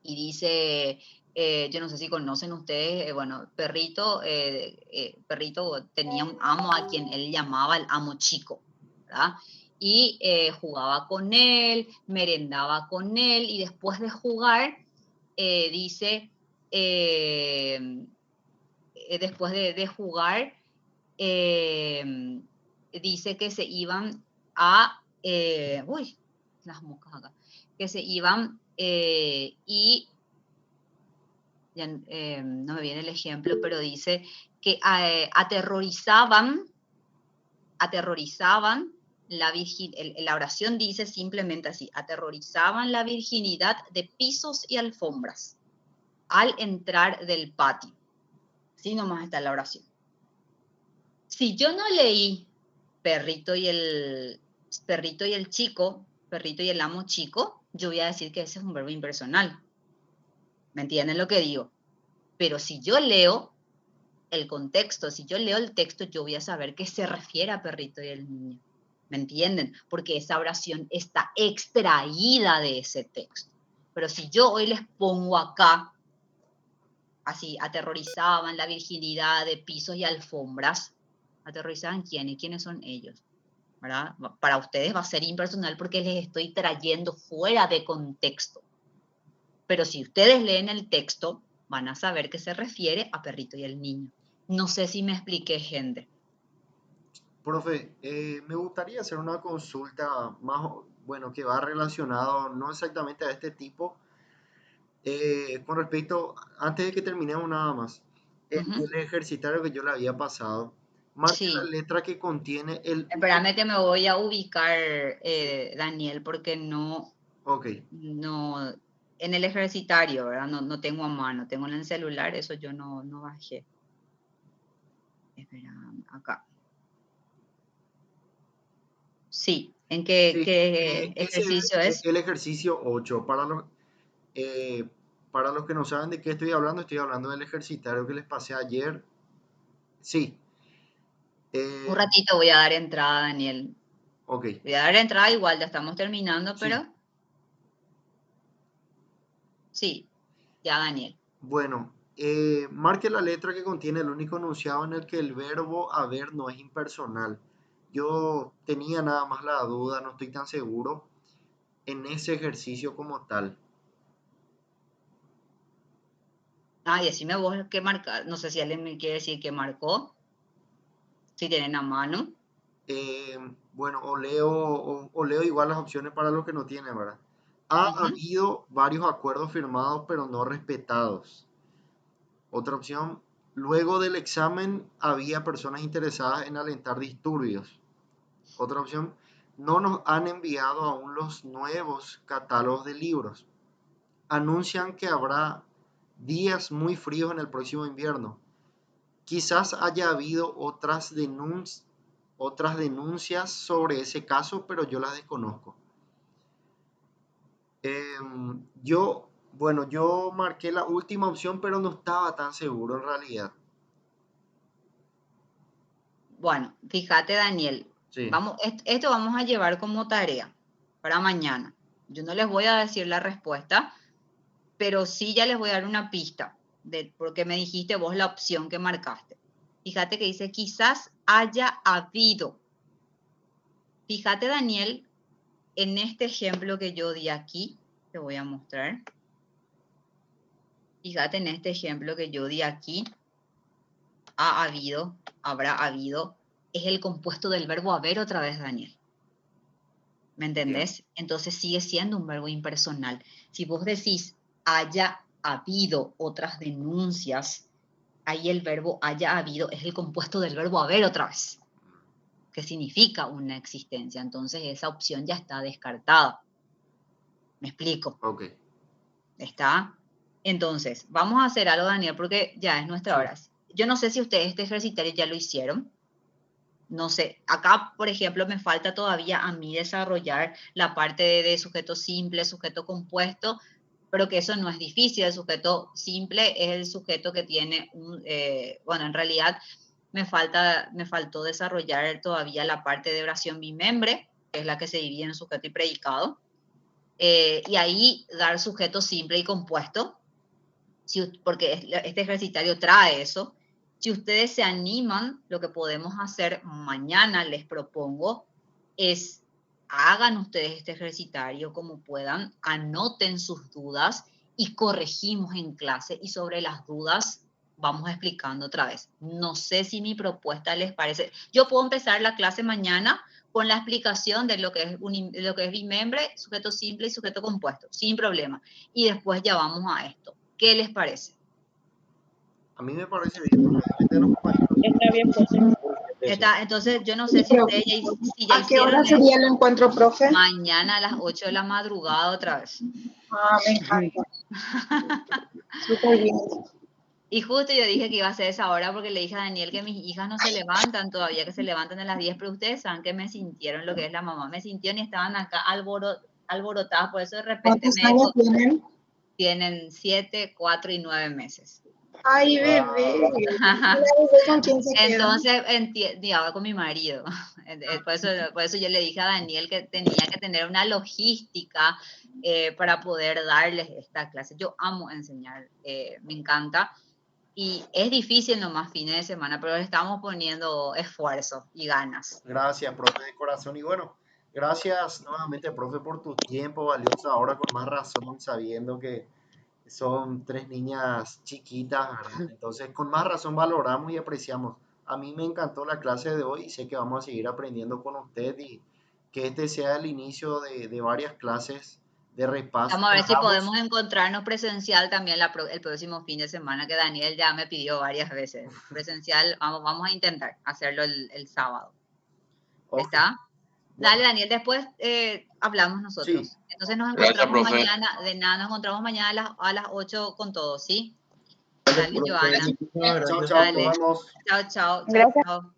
Y dice, yo no sé si conocen ustedes, bueno, Perrito tenía un amo a quien él llamaba el amo chico, ¿verdad? Y jugaba con él, merendaba con él, y después de jugar, dice, después de jugar, dice que se iban a, las moscas acá, que se iban y, ya, no me viene el ejemplo, pero dice que aterrorizaban la oración dice simplemente así, aterrorizaban la virginidad de pisos y alfombras al entrar del patio. Así nomás está la oración. Si yo no leí Perrito y el amo chico, yo voy a decir que ese es un verbo impersonal. ¿Me entienden lo que digo? Pero si yo leo el contexto, si yo leo el texto, yo voy a saber que se refiere a Perrito y el niño. ¿Me entienden? Porque esa oración está extraída de ese texto. Pero si yo hoy les pongo acá, así, aterrorizaban la virginidad de pisos y alfombras, ¿aterrorizaban quiénes? ¿Quiénes son ellos? ¿Verdad? Para ustedes va a ser impersonal porque les estoy trayendo fuera de contexto. Pero si ustedes leen el texto, van a saber que se refiere a Perrito y el niño. No sé si me expliqué, gente. Profe, me gustaría hacer una consulta más, bueno, que va relacionado, no exactamente a este tipo, con respecto, antes de que terminemos nada más, el ejercitario que yo le había pasado, marque la Sí. letra que contiene el... Espérame que me voy a ubicar, Daniel, porque no, Ok, en el ejercitario, ¿verdad? No tengo a mano, tengo en el celular, eso yo no bajé. Espera, acá. Sí, ¿en qué ejercicio es? el ejercicio 8. Para los que no saben de qué estoy hablando del ejercitario que les pasé ayer. Sí. Un ratito voy a dar entrada, Daniel. Ok. Voy a dar entrada igual, ya estamos terminando, Sí. pero... Sí, ya Daniel. Bueno, marque la letra que contiene el único enunciado en el que el verbo haber no es impersonal. Yo tenía nada más la duda, no estoy tan seguro en ese ejercicio como tal. Ah, y decime vos qué marcar. No sé si alguien me quiere decir qué marcó. Si tienen a mano. Bueno, o leo igual las opciones para los que no tienen, ¿verdad? Ha Ujú. habido varios acuerdos firmados pero no respetados. Otra opción, luego del examen había personas interesadas en alentar disturbios. Otra opción, no nos han enviado aún los nuevos catálogos de libros. Anuncian que habrá días muy fríos en el próximo invierno. Quizás haya habido otras denuncias sobre ese caso, pero yo las desconozco. Yo marqué la última opción, pero no estaba tan seguro en realidad. Bueno, fíjate, Daniel. Sí, Esto vamos a llevar como tarea para mañana. Yo no les voy a decir la respuesta, pero sí ya les voy a dar una pista, porque me dijiste vos la opción que marcaste. Fíjate que dice, quizás haya habido. Fíjate, Daniel, en este ejemplo que yo di aquí, te voy a mostrar. Fíjate en este ejemplo que yo di aquí, ha habido, habrá habido, es el compuesto del verbo haber otra vez, Daniel. ¿Me entendés? Entonces sigue siendo un verbo impersonal. Si vos decís haya habido otras denuncias, ahí el verbo haya habido es el compuesto del verbo haber otra vez, que significa una existencia. Entonces esa opción ya está descartada. ¿Me explico? ok. ¿Está? Entonces, vamos a hacer algo, Daniel, porque ya es nuestra Sí. hora. Yo no sé si ustedes este ejercitario ya lo hicieron. No sé, acá, por ejemplo, me falta todavía a mí desarrollar la parte de sujeto simple, sujeto compuesto, pero que eso no es difícil. El sujeto simple es el sujeto que tiene bueno, en realidad me faltó desarrollar todavía la parte de oración bimembre, que es la que se divide en sujeto y predicado. Y ahí dar sujeto simple y compuesto, porque este ejercitario trae eso. Si ustedes se animan, lo que podemos hacer mañana, les propongo, es hagan ustedes este ejercitario como puedan, anoten sus dudas y corregimos en clase, y sobre las dudas vamos explicando otra vez. No sé si mi propuesta les parece. Yo puedo empezar la clase mañana con la explicación de lo que es bimembre, sujeto simple y sujeto compuesto, sin problema. Y después ya vamos a esto. ¿Qué les parece? A mí me parece bien, porque depende de los compañeros. Está bien, profe. Entonces, yo no Sí, sé si pero ustedes si ya ¿a qué hora hicieron sería el encuentro, profe? mañana a las 8 de la madrugada otra vez. Ah, me encanta. Súper bien. Y justo yo dije que iba a ser esa hora porque le dije a Daniel que mis hijas no se levantan todavía, que se levantan a las 10, pero ustedes saben que me sintieron lo que es la mamá. Me sintieron y estaban acá alborotadas, por eso de repente ¿Cuántos me años dijo, tienen? tienen 7, 4 y 9 meses. Ay, bebé. ¿La bebé con quién se queda? Entonces, ahora con mi marido. Por eso yo le dije a Daniel que tenía que tener una logística para poder darles esta clase. Yo amo enseñar, me encanta. Y es difícil nomás fines de semana, pero le estamos poniendo esfuerzo y ganas. Gracias, profe de corazón. Y bueno, gracias nuevamente, profe, por tu tiempo valioso ahora con más razón, sabiendo que son 3 niñas chiquitas, ¿verdad? Entonces, con más razón valoramos y apreciamos. A mí me encantó la clase de hoy y sé que vamos a seguir aprendiendo con usted y que este sea el inicio de varias clases de repaso. Vamos a ver si Dejamos- podemos encontrarnos presencial también el próximo fin de semana, que Daniel ya me pidió varias veces. Presencial, vamos a intentar hacerlo el sábado. Ok, ¿Está? bueno, Dale, Daniel, después hablamos sí, nosotros. Entonces nos Gracias, encontramos profe. mañana, de nada, nos encontramos mañana a las 8 con todos, ¿sí? dale, Dale, profe. Joana. Chao, chao, nos Dale. vemos. Chao, chao, chao, Gracias. chao.